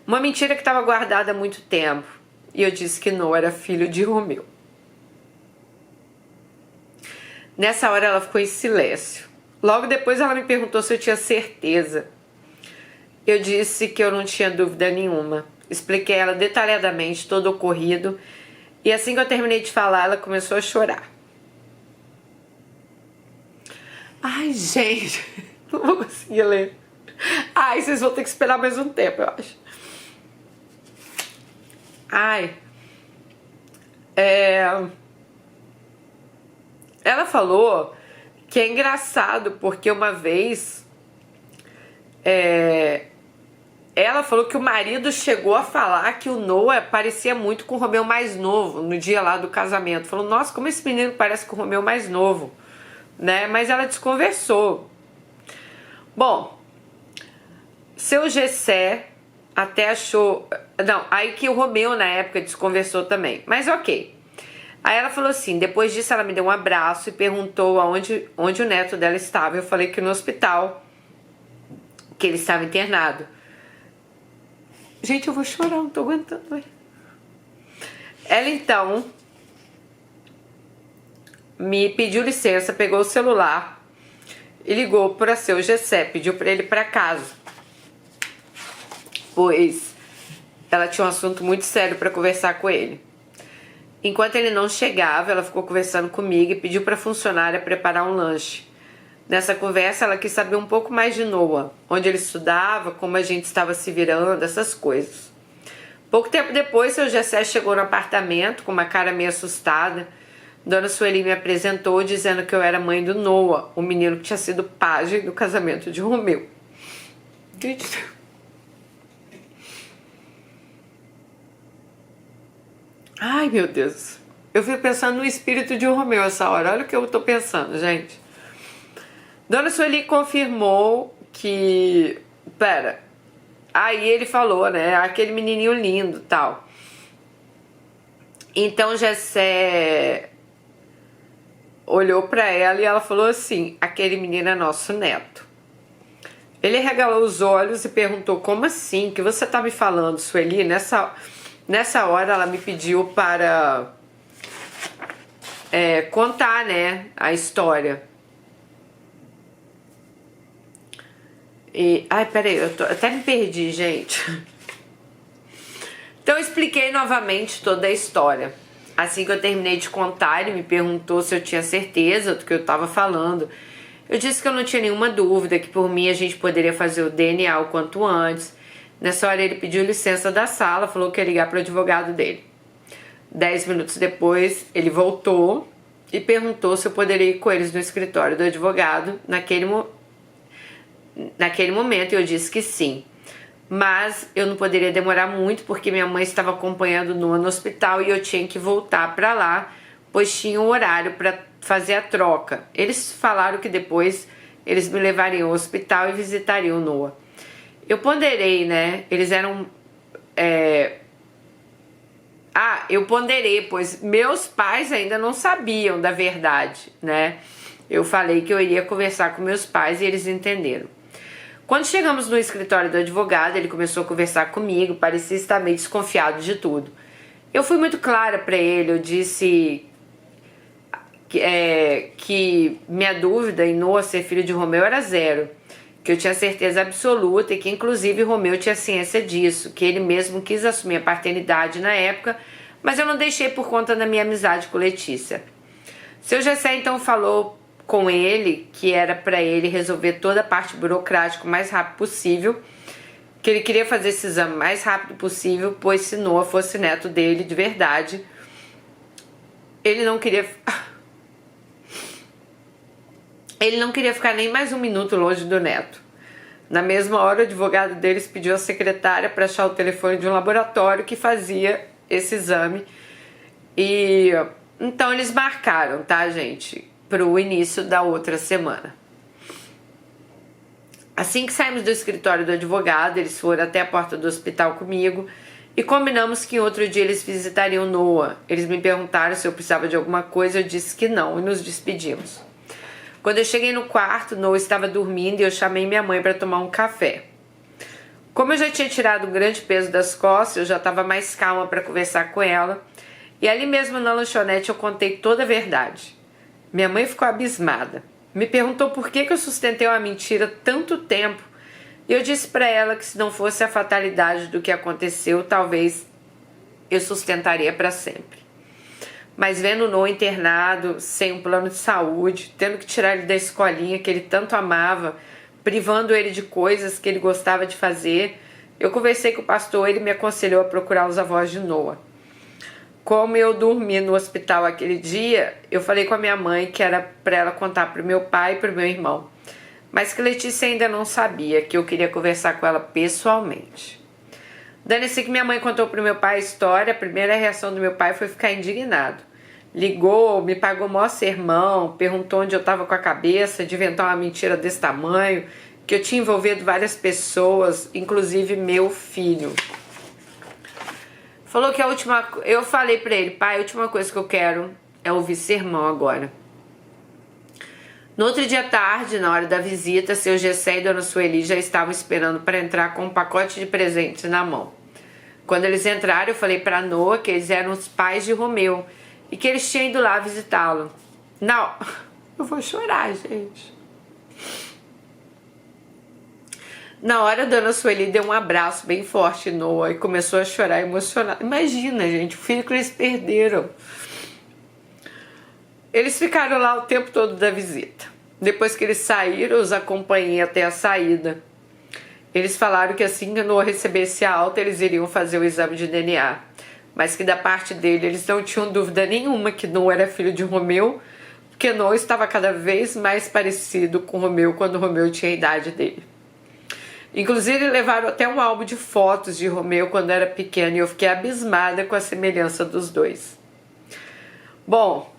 Uma mentira que estava guardada há muito tempo. E eu disse que Noah era filho de Romeu. Nessa hora ela ficou em silêncio. Logo depois ela me perguntou se eu tinha certeza. Eu disse que eu não tinha dúvida nenhuma. Expliquei a ela detalhadamente todo o ocorrido. E assim que eu terminei de falar, ela começou a chorar. Ai, gente, não vou conseguir ler. Ai, vocês vão ter que esperar mais um tempo, eu acho. Ai. Ela falou que é engraçado porque uma vez ela falou que o marido chegou a falar que o Noah parecia muito com o Romeu mais novo no dia lá do casamento. Falou, nossa, como esse menino parece com o Romeu mais novo, né? Mas ela desconversou. Bom, seu Gessé até achou... Não, aí que o Romeu na época desconversou também, mas ok. Aí ela falou assim, depois disso ela me deu um abraço e perguntou onde o neto dela estava. Eu falei que no hospital, que ele estava internado. Gente, eu vou chorar, não tô aguentando. Ela então me pediu licença, pegou o celular e ligou para seu Gessé, pediu para ele ir para casa, pois ela tinha um assunto muito sério para conversar com ele. Enquanto ele não chegava, ela ficou conversando comigo e pediu para a funcionária preparar um lanche. Nessa conversa, ela quis saber um pouco mais de Noah, onde ele estudava, como a gente estava se virando, essas coisas. Pouco tempo depois, seu Gessé chegou no apartamento com uma cara meio assustada. Dona Sueli me apresentou dizendo que eu era mãe do Noah, o menino que tinha sido pajem do casamento de Romeu. Ai, meu Deus. Eu fui pensando no espírito de Romeu essa hora. Olha o que eu tô pensando, gente. Dona Sueli confirmou que... Pera. Aí ele falou, né? Aquele menininho lindo, tal. Então Jessé olhou pra ela e ela falou assim: aquele menino é nosso neto. Ele regalou os olhos e perguntou: como assim? O que você tá me falando, Sueli? Nessa hora ela me pediu para contar, né, a história. Ai, peraí, eu até me perdi, gente. Então eu expliquei novamente toda a história. Assim que eu terminei de contar, ele me perguntou se eu tinha certeza do que eu estava falando. Eu disse que eu não tinha nenhuma dúvida, que por mim a gente poderia fazer o DNA o quanto antes. Nessa hora ele pediu licença da sala, falou que ia ligar para o advogado dele. 10 minutos depois ele voltou e perguntou se eu poderia ir com eles no escritório do advogado naquele momento. Eu disse que sim. Mas eu não poderia demorar muito porque minha mãe estava acompanhando Noah no hospital e eu tinha que voltar para lá, pois tinha um horário para fazer a troca. Eles falaram que depois eles me levariam ao hospital e visitariam Noah. Eu ponderei, né? Eles eram... eu ponderei, pois meus pais ainda não sabiam da verdade, né? Eu falei que eu iria conversar com meus pais e eles entenderam. Quando chegamos no escritório do advogado, ele começou a conversar comigo, parecia estar meio desconfiado de tudo. Eu fui muito clara para ele, eu disse que minha dúvida em Noah ser filho de Romeu era zero, que eu tinha certeza absoluta e que inclusive Romeu tinha ciência disso, que ele mesmo quis assumir a paternidade na época, mas eu não deixei por conta da minha amizade com Letícia. Seu Jessé então falou com ele que era para ele resolver toda a parte burocrática o mais rápido possível, que ele queria fazer esse exame o mais rápido possível, pois se Noah fosse neto dele de verdade, ele não queria ficar nem mais um minuto longe do neto. Na mesma hora, o advogado deles pediu à secretária para achar o telefone de um laboratório que fazia esse exame. E então eles marcaram, tá, gente? Para o início da outra semana. Assim que saímos do escritório do advogado, eles foram até a porta do hospital comigo e combinamos que em outro dia eles visitariam Noah. Eles me perguntaram se eu precisava de alguma coisa, eu disse que não e nos despedimos. Quando eu cheguei no quarto, Noah estava dormindo e eu chamei minha mãe para tomar um café. Como eu já tinha tirado um grande peso das costas, eu já estava mais calma para conversar com ela. E ali mesmo na lanchonete eu contei toda a verdade. Minha mãe ficou abismada. Me perguntou por que eu sustentei uma mentira tanto tempo. E eu disse para ela que se não fosse a fatalidade do que aconteceu, talvez eu sustentaria para sempre. Mas vendo o Noah internado, sem um plano de saúde, tendo que tirar ele da escolinha que ele tanto amava, privando ele de coisas que ele gostava de fazer, eu conversei com o pastor e ele me aconselhou a procurar os avós de Noah. Como eu dormi no hospital aquele dia, eu falei com a minha mãe que era para ela contar para o meu pai e para o meu irmão, mas que Letícia ainda não sabia, que eu queria conversar com ela pessoalmente. Dane-se que minha mãe contou para o meu pai a história, a primeira reação do meu pai foi ficar indignado. Ligou, me pagou maior sermão, perguntou onde eu estava com a cabeça de inventar uma mentira desse tamanho, que eu tinha envolvido várias pessoas, inclusive meu filho. Falou que eu falei pra ele: pai, a última coisa que eu quero é ouvir sermão agora. No outro dia à tarde, na hora da visita, seu Jessé e Dona Sueli já estavam esperando para entrar com um pacote de presentes na mão. Quando eles entraram, eu falei pra Noah que eles eram os pais de Romeu e que eles tinham ido lá visitá-lo. Não, eu vou chorar, gente. Na hora, a Dona Sueli deu um abraço bem forte em Noah e começou a chorar emocionada. Imagina, gente, o filho que eles perderam. Eles ficaram lá o tempo todo da visita. Depois que eles saíram, eu os acompanhei até a saída. Eles falaram que assim que Noah recebesse a alta, eles iriam fazer o exame de DNA. mas que da parte dele eles não tinham dúvida nenhuma que Noah era filho de Romeu, porque Noah estava cada vez mais parecido com Romeu quando Romeu tinha a idade dele. Inclusive levaram até um álbum de fotos de Romeu quando era pequeno e eu fiquei abismada com a semelhança dos dois. Bom,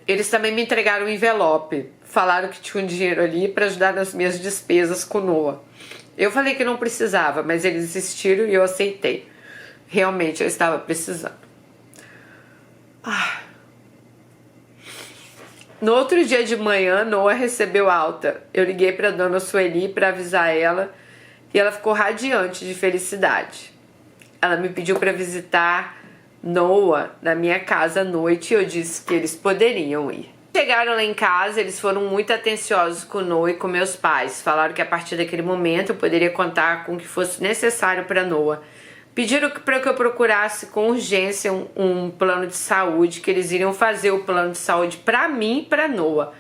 eles também me entregaram um envelope, falaram que tinha um dinheiro ali para ajudar nas minhas despesas com Noah. Eu falei que não precisava, mas eles insistiram e eu aceitei. Realmente eu estava precisando. No outro dia de manhã, Noah recebeu alta. Eu liguei para dona Sueli para avisar ela e ela ficou radiante de felicidade. Ela me pediu para visitar Noah na minha casa à noite e eu disse que eles poderiam ir. Chegaram lá em casa, eles foram muito atenciosos com Noah e com meus pais. Falaram que a partir daquele momento eu poderia contar com o que fosse necessário para Noah. Pediram para que eu procurasse com urgência um plano de saúde, que eles iriam fazer o plano de saúde para mim e para Noah.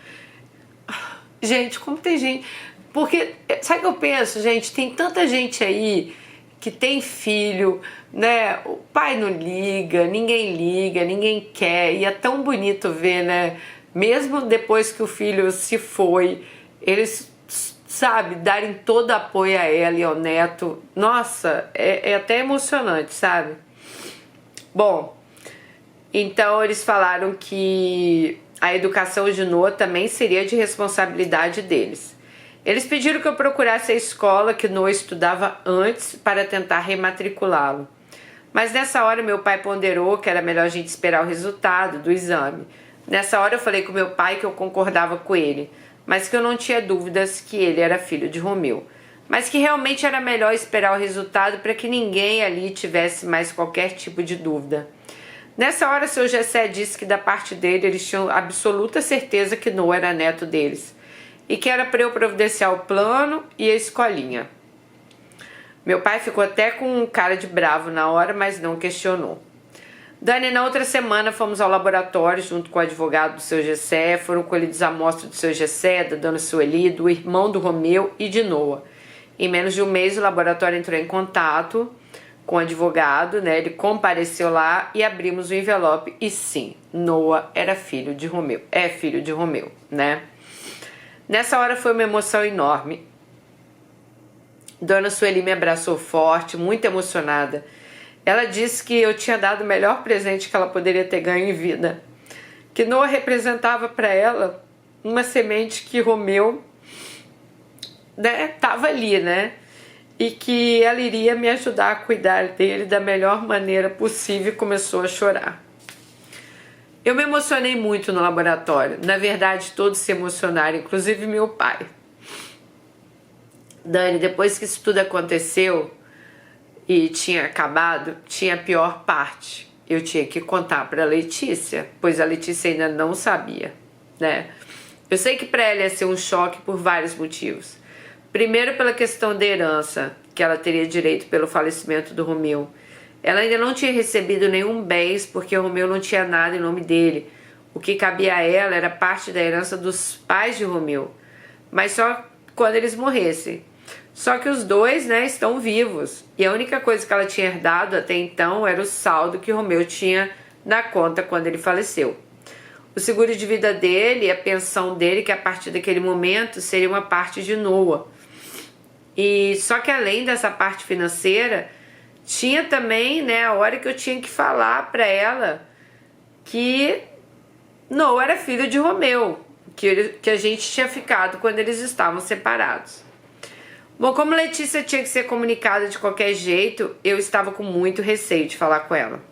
Gente, como tem gente... Porque, sabe o que eu penso, gente? Tem tanta gente aí que tem filho, né? O pai não liga, ninguém quer. E é tão bonito ver, né? Mesmo depois que o filho se foi, eles, sabe, darem todo apoio a ela e ao neto. Nossa, é até emocionante, sabe? Bom, então eles falaram que a educação de Noah também seria de responsabilidade deles. Eles pediram que eu procurasse a escola que Noah estudava antes para tentar rematriculá-lo. Mas nessa hora meu pai ponderou que era melhor a gente esperar o resultado do exame. Nessa hora eu falei com meu pai que eu concordava com ele, mas que eu não tinha dúvidas que ele era filho de Romeu. Mas que realmente era melhor esperar o resultado para que ninguém ali tivesse mais qualquer tipo de dúvida. Nessa hora, seu Gessé disse que da parte dele eles tinham absoluta certeza que Noah era neto deles e que era para eu providenciar o plano e a escolinha. Meu pai ficou até com um cara de bravo na hora, mas não questionou. Dani, na outra semana fomos ao laboratório junto com o advogado do seu Gessé, foram colhidos amostras do seu Gessé, da dona Sueli, do irmão do Romeu e de Noah. Em menos de um mês o laboratório entrou em contato com o advogado, né? Ele compareceu lá e abrimos o envelope e sim, Noah era filho de Romeu, é filho de Romeu, né? Nessa hora foi uma emoção enorme. Dona Sueli me abraçou forte, muito emocionada. Ela disse que eu tinha dado o melhor presente que ela poderia ter ganho em vida. Que Noah representava para ela uma semente que Romeu, né, tava ali, né? E que ela iria me ajudar a cuidar dele da melhor maneira possível e começou a chorar. Eu me emocionei muito no laboratório. Na verdade, todos se emocionaram, inclusive meu pai. Dani, depois que isso tudo aconteceu e tinha acabado, tinha a pior parte. Eu tinha que contar para Letícia, pois a Letícia ainda não sabia, né? Eu sei que para ela ia ser um choque por vários motivos. Primeiro pela questão da herança, que ela teria direito pelo falecimento do Romeu. Ela ainda não tinha recebido nenhum bens porque o Romeu não tinha nada em nome dele. O que cabia a ela era parte da herança dos pais de Romeu, mas só quando eles morressem. Só que os dois, né, estão vivos. E a única coisa que ela tinha herdado até então era o saldo que Romeu tinha na conta quando ele faleceu. O seguro de vida dele e a pensão dele, que a partir daquele momento seria uma parte de Noah. E só que além dessa parte financeira, tinha também, né, a hora que eu tinha que falar para ela que Noah era filho de Romeu, que a gente tinha ficado quando eles estavam separados. Bom, como Letícia tinha que ser comunicada de qualquer jeito, eu estava com muito receio de falar com ela.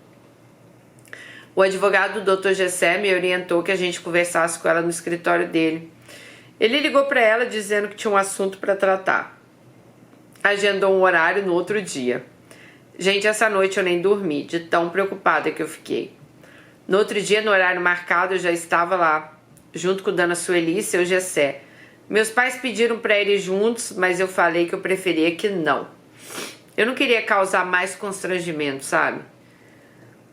O advogado do Dr. Gessé me orientou que a gente conversasse com ela no escritório dele. Ele ligou para ela dizendo que tinha um assunto para tratar. Agendou um horário no outro dia. Gente, essa noite eu nem dormi, de tão preocupada que eu fiquei. No outro dia, no horário marcado, eu já estava lá, junto com Dona Sueli e seu Gessé. Meus pais pediram para ir juntos, mas eu falei que eu preferia que não. Eu não queria causar mais constrangimento, sabe?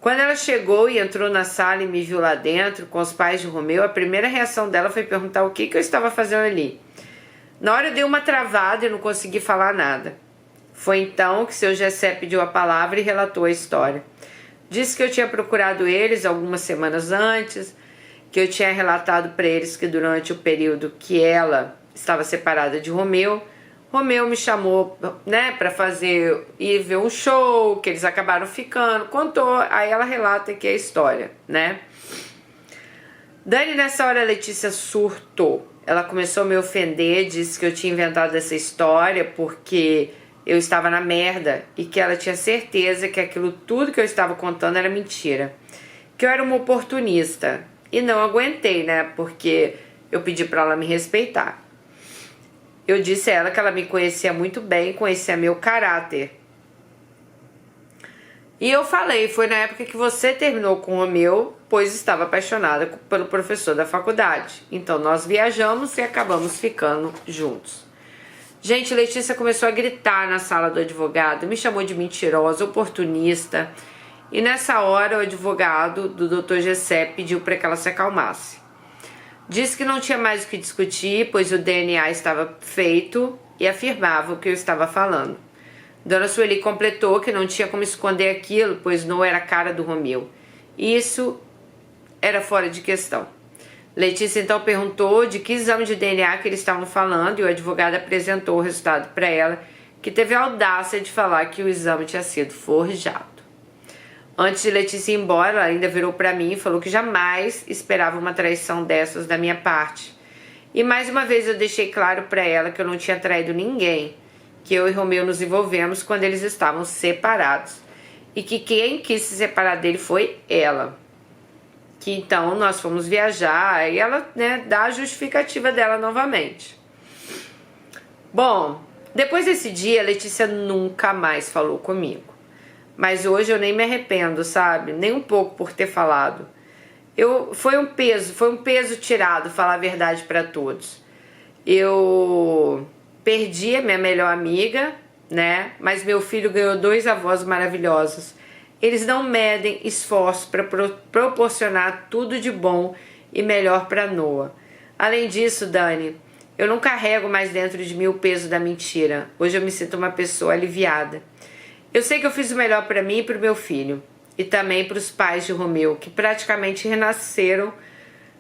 Quando ela chegou e entrou na sala e me viu lá dentro, com os pais de Romeu, a primeira reação dela foi perguntar o que eu estava fazendo ali. Na hora eu dei uma travada e não consegui falar nada. Foi então que seu Gessé pediu a palavra e relatou a história. Disse que eu tinha procurado eles algumas semanas antes, que eu tinha relatado para eles que durante o período que ela estava separada de Romeu, Romeu me chamou, né, para ir ver um show, que eles acabaram ficando, contou, aí ela relata aqui a história, né? Dani, nessa hora a Letícia surtou. Ela começou a me ofender, disse que eu tinha inventado essa história porque eu estava na merda e que ela tinha certeza que aquilo tudo que eu estava contando era mentira. Que eu era uma oportunista. E não aguentei, né? Porque eu pedi para ela me respeitar. Eu disse a ela que ela me conhecia muito bem, conhecia meu caráter. E eu falei, foi na época que você terminou com o Romeu, pois estava apaixonada pelo professor da faculdade. Então nós viajamos e acabamos ficando juntos. Gente, Letícia começou a gritar na sala do advogado, me chamou de mentirosa, oportunista. E nessa hora o advogado do Dr. Gessé pediu para que ela se acalmasse. Disse que não tinha mais o que discutir, pois o DNA estava feito e afirmava o que eu estava falando. Dona Sueli completou que não tinha como esconder aquilo, pois não era a cara do Romeu. Isso era fora de questão. Letícia então perguntou de que exame de DNA que eles estavam falando e o advogado apresentou o resultado para ela, que teve a audácia de falar que o exame tinha sido forjado. Antes de Letícia ir embora, ela ainda virou para mim e falou que jamais esperava uma traição dessas da minha parte. E mais uma vez eu deixei claro para ela que eu não tinha traído ninguém, que eu e Romeu nos envolvemos quando eles estavam separados e que quem quis se separar dele foi ela. Que então nós fomos viajar e ela, né, dá a justificativa dela novamente. Bom, depois desse dia, Letícia nunca mais falou comigo. Mas hoje eu nem me arrependo, sabe? Nem um pouco por ter falado. Foi um peso tirado falar a verdade para todos. Eu perdi a minha melhor amiga, né? Mas meu filho ganhou 2 avós maravilhosos. Eles não medem esforço para proporcionar tudo de bom e melhor para Noah. Além disso, Dani, eu não carrego mais dentro de mim o peso da mentira. Hoje eu me sinto uma pessoa aliviada. Eu sei que eu fiz o melhor para mim e para o meu filho. E também para os pais de Romeu, que praticamente renasceram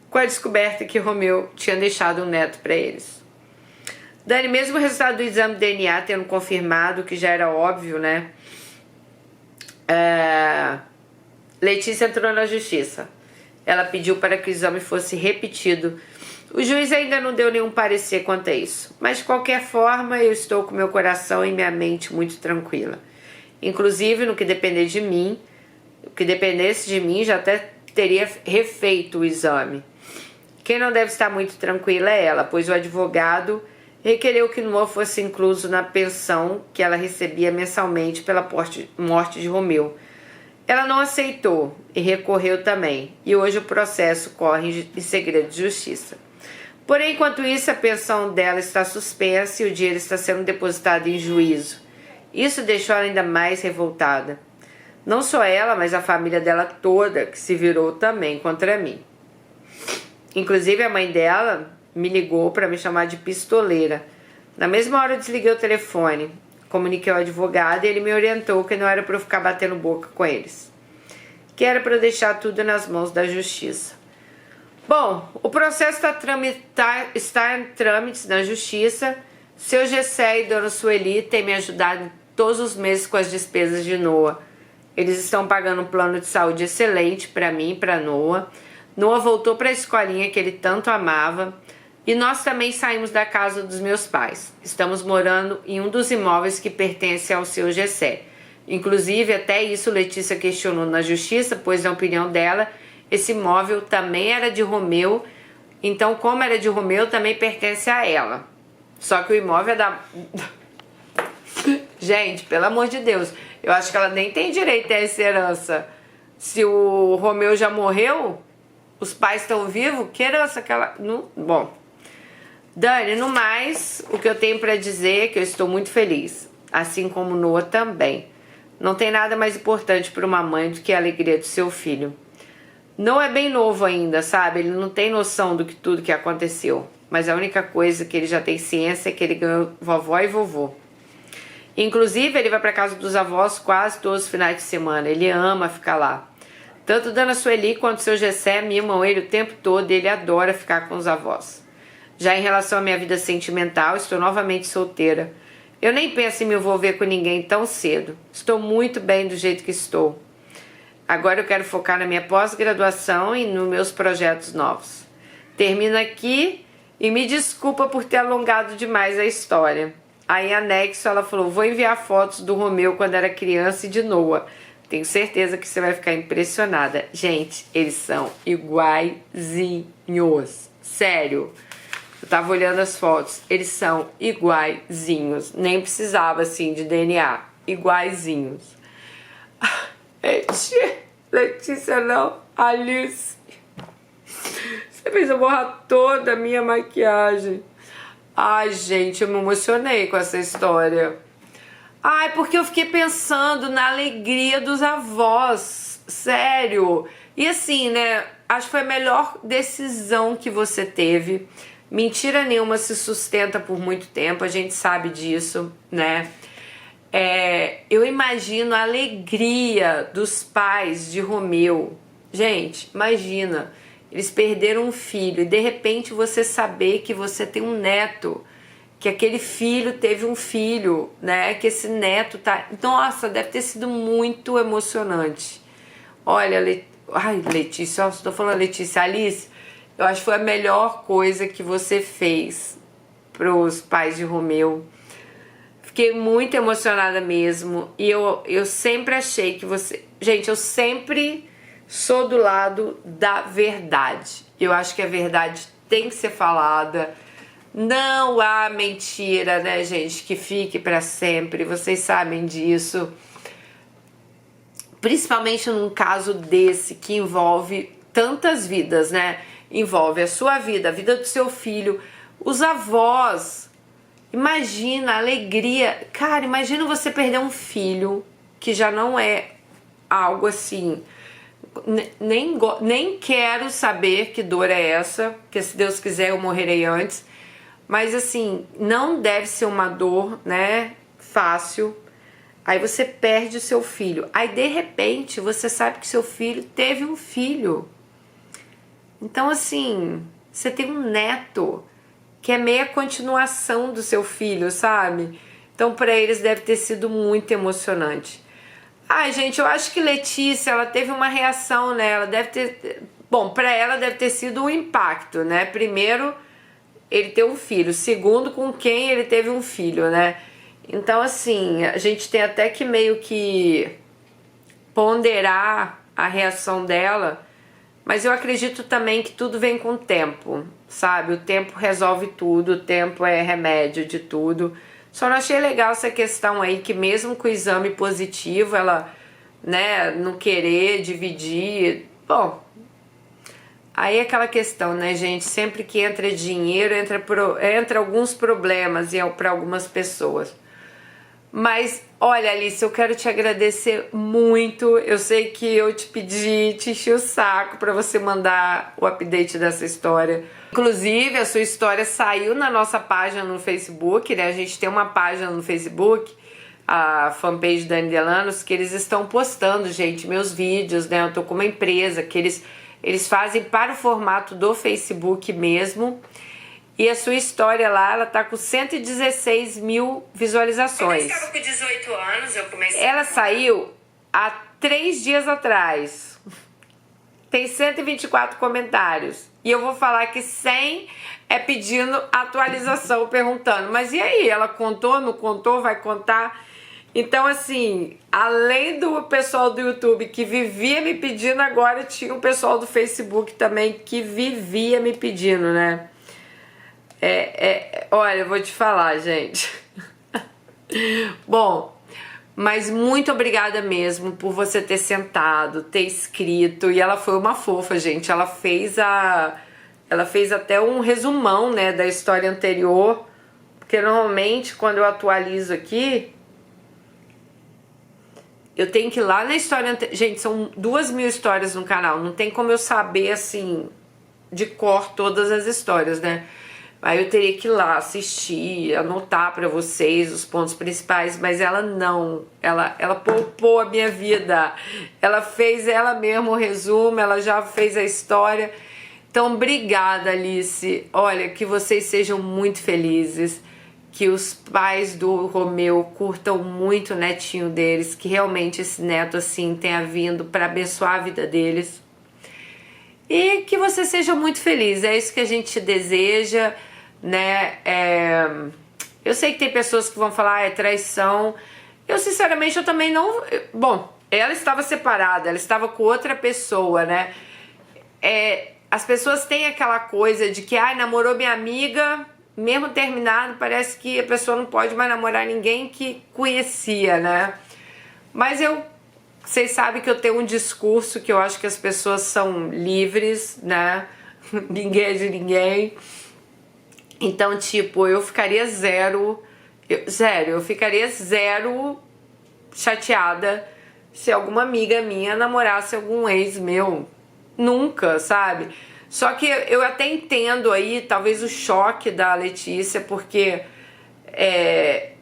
com a descoberta que Romeu tinha deixado um neto para eles. Dani, mesmo o resultado do exame de DNA tendo confirmado, que já era óbvio, né? Letícia entrou na justiça. Ela pediu para que o exame fosse repetido. O juiz ainda não deu nenhum parecer quanto a isso. Mas de qualquer forma, eu estou com meu coração e minha mente muito tranquila. Inclusive, no que depender de mim, o que dependesse de mim, já até teria refeito o exame. Quem não deve estar muito tranquila é ela, pois o advogado requereu que Noah fosse incluso na pensão que ela recebia mensalmente pela morte de Romeu. Ela não aceitou e recorreu também, e hoje o processo corre em segredo de justiça. Porém, enquanto isso, a pensão dela está suspensa e o dinheiro está sendo depositado em juízo. Isso deixou ela ainda mais revoltada. Não só ela, mas a família dela toda, que se virou também contra mim. Inclusive, a mãe dela me ligou para me chamar de pistoleira. Na mesma hora eu desliguei o telefone, comuniquei ao advogado e ele me orientou que não era para eu ficar batendo boca com eles, que era para eu deixar tudo nas mãos da justiça. Bom, o processo está em trâmites na justiça. Seu Gessé e Dona Sueli têm me ajudado todos os meses com as despesas de Noah. Eles estão pagando um plano de saúde excelente para mim e para Noah. Noah voltou para a escolinha que ele tanto amava. E nós também saímos da casa dos meus pais. Estamos morando em um dos imóveis que pertence ao seu Gessé. Inclusive, até isso Letícia questionou na justiça, pois na opinião dela, esse imóvel também era de Romeu. Então, como era de Romeu, também pertence a ela. Só que o imóvel é da... Gente, pelo amor de Deus, eu acho que ela nem tem direito a essa herança. Se o Romeu já morreu, os pais estão vivos, que herança que ela... Não... Bom... Dani, no mais, o que eu tenho para dizer é que eu estou muito feliz, assim como Noah também. Não tem nada mais importante para uma mãe do que a alegria do seu filho. Noah é bem novo ainda, sabe? Ele não tem noção do que tudo que aconteceu, mas a única coisa que ele já tem ciência é que ele ganhou vovó e vovô. Inclusive, ele vai para casa dos avós quase todos os finais de semana. Ele ama ficar lá. Tanto Dona Sueli quanto seu Gessé mimam ele o tempo todo e ele adora ficar com os avós. Já em relação à minha vida sentimental, estou novamente solteira. Eu nem penso em me envolver com ninguém tão cedo. Estou muito bem do jeito que estou. Agora eu quero focar na minha pós-graduação e nos meus projetos novos. Termino aqui e me desculpa por ter alongado demais a história. Aí, em anexo, ela falou, vou enviar fotos do Romeu quando era criança e de Noah. Tenho certeza que você vai ficar impressionada. Gente, eles são iguaizinhos. Sério. Eu tava olhando as fotos. Eles são iguaizinhos. Nem precisava, assim, de DNA. Iguaizinhos. Letícia não. Alice. Você fez eu borrar toda a minha maquiagem. Ai, gente, eu me emocionei com essa história. Ai, porque eu fiquei pensando na alegria dos avós. Sério. E assim, né? Acho que foi a melhor decisão que você teve. Mentira nenhuma se sustenta por muito tempo. A gente sabe disso, né? Eu imagino a alegria dos pais de Romeu. Gente, imagina. Eles perderam um filho e de repente você saber que você tem um neto, que aquele filho teve um filho, né? Que esse neto tá... Nossa, deve ter sido muito emocionante. Olha, ai, Letícia, eu tô falando Letícia, Alice, eu acho que foi a melhor coisa que você fez pros pais de Romeu. Fiquei muito emocionada mesmo e eu sempre achei que você... Gente, eu sempre... sou do lado da verdade. Eu acho que a verdade tem que ser falada. Não há mentira, né, gente, que fique para sempre. Vocês sabem disso. Principalmente num caso desse que envolve tantas vidas, né? Envolve a sua vida, a vida do seu filho, os avós. Imagina a alegria. Cara, imagina você perder um filho que já não é algo assim... Nem quero saber que dor é essa, porque se Deus quiser eu morrerei antes, mas assim, não deve ser uma dor, né, fácil. Aí você perde o seu filho, aí de repente você sabe que seu filho teve um filho, então assim, você tem um neto que é meia continuação do seu filho, sabe? Então para eles deve ter sido muito emocionante. Ai, gente, eu acho que Letícia, ela teve uma reação, né? Ela deve ter... Bom, pra ela deve ter sido um impacto, né? Primeiro, ele ter um filho. Segundo, com quem ele teve um filho, né? Então, assim, a gente tem até que meio que ponderar a reação dela. Mas eu acredito também que tudo vem com o tempo, sabe? O tempo resolve tudo, o tempo é remédio de tudo. Só não achei legal essa questão aí que mesmo com o exame positivo, ela, né, não querer dividir. Bom, aí é aquela questão, né, gente? Sempre que entra dinheiro, entra alguns problemas para algumas pessoas. Mas, olha, Alice, eu quero te agradecer muito. Eu sei que eu te pedi, te enchi o saco para você mandar o update dessa história. Inclusive, a sua história saiu na nossa página no Facebook, né? A gente tem uma página no Facebook, a fanpage Dani Delanos, que eles estão postando, gente, meus vídeos, né? Eu tô com uma empresa que eles fazem para o formato do Facebook mesmo. E a sua história lá, ela tá com 116 mil visualizações. Eu estava com 18 anos, eu comecei... Ela saiu há 3 dias atrás. Tem 124 comentários. E eu vou falar que 100 é pedindo atualização, perguntando. Mas e aí, ela contou, não contou, vai contar? Então, assim, além do pessoal do YouTube que vivia me pedindo, agora tinha o pessoal do Facebook também que vivia me pedindo, né? Olha, eu vou te falar, gente. Bom, mas muito obrigada mesmo por você ter sentado, ter escrito. E ela foi uma fofa, gente. Ela fez até um resumão, né, da história anterior. Porque normalmente quando eu atualizo aqui, eu tenho que ir lá na história anterior. Gente, são 2.000 histórias no canal. Não tem como eu saber, assim, de cor todas as histórias, né? Aí eu teria que ir lá assistir, anotar para vocês os pontos principais, mas ela não, ela poupou a minha vida, ela fez ela mesma o resumo, ela já fez a história. Então, obrigada, Alice. Olha, que vocês sejam muito felizes, que os pais do Romeu curtam muito o netinho deles, que realmente esse neto assim tenha vindo para abençoar a vida deles. E que você seja muito feliz, é isso que a gente deseja, né? Eu sei que tem pessoas que vão falar, é traição. Eu, sinceramente, eu também não... Bom, ela estava separada, ela estava com outra pessoa, né? As pessoas têm aquela coisa de que, namorou minha amiga, mesmo terminado, parece que a pessoa não pode mais namorar ninguém que conhecia, né? Mas vocês sabem que eu tenho um discurso que eu acho que as pessoas são livres, né? Ninguém é de ninguém. Então, tipo, eu ficaria eu ficaria zero chateada se alguma amiga minha namorasse algum ex meu. Nunca, sabe? Só que eu até entendo aí, talvez, o choque da Letícia, porque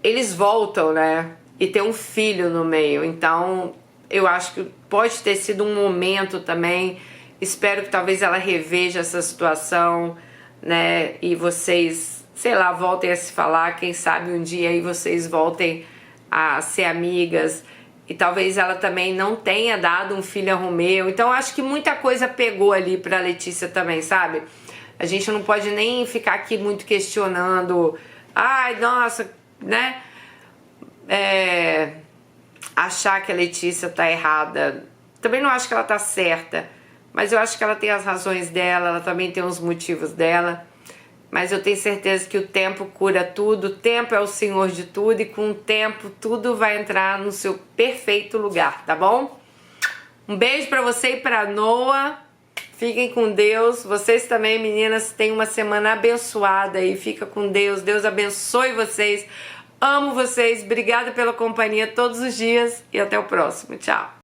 eles voltam, né? E tem um filho no meio, então eu acho que pode ter sido um momento também. Espero que talvez ela reveja essa situação, né? E vocês, sei lá, voltem a se falar. Quem sabe um dia aí vocês voltem a ser amigas. E talvez ela também não tenha dado um filho a Romeu. Então acho que muita coisa pegou ali pra Letícia também, sabe? A gente não pode nem ficar aqui muito questionando. Ai, nossa, né? Achar que a Letícia tá errada. Também não acho que ela tá certa, mas eu acho que ela tem as razões dela, ela também tem os motivos dela. Mas eu tenho certeza que o tempo cura tudo, o tempo é o senhor de tudo, e com o tempo tudo vai entrar no seu perfeito lugar, tá bom? Um beijo pra você e pra Noah. Fiquem com Deus. Vocês também, meninas, tenham uma semana abençoada aí. Fica com Deus. Deus abençoe vocês. Amo vocês. Obrigada pela companhia todos os dias e até o próximo. Tchau.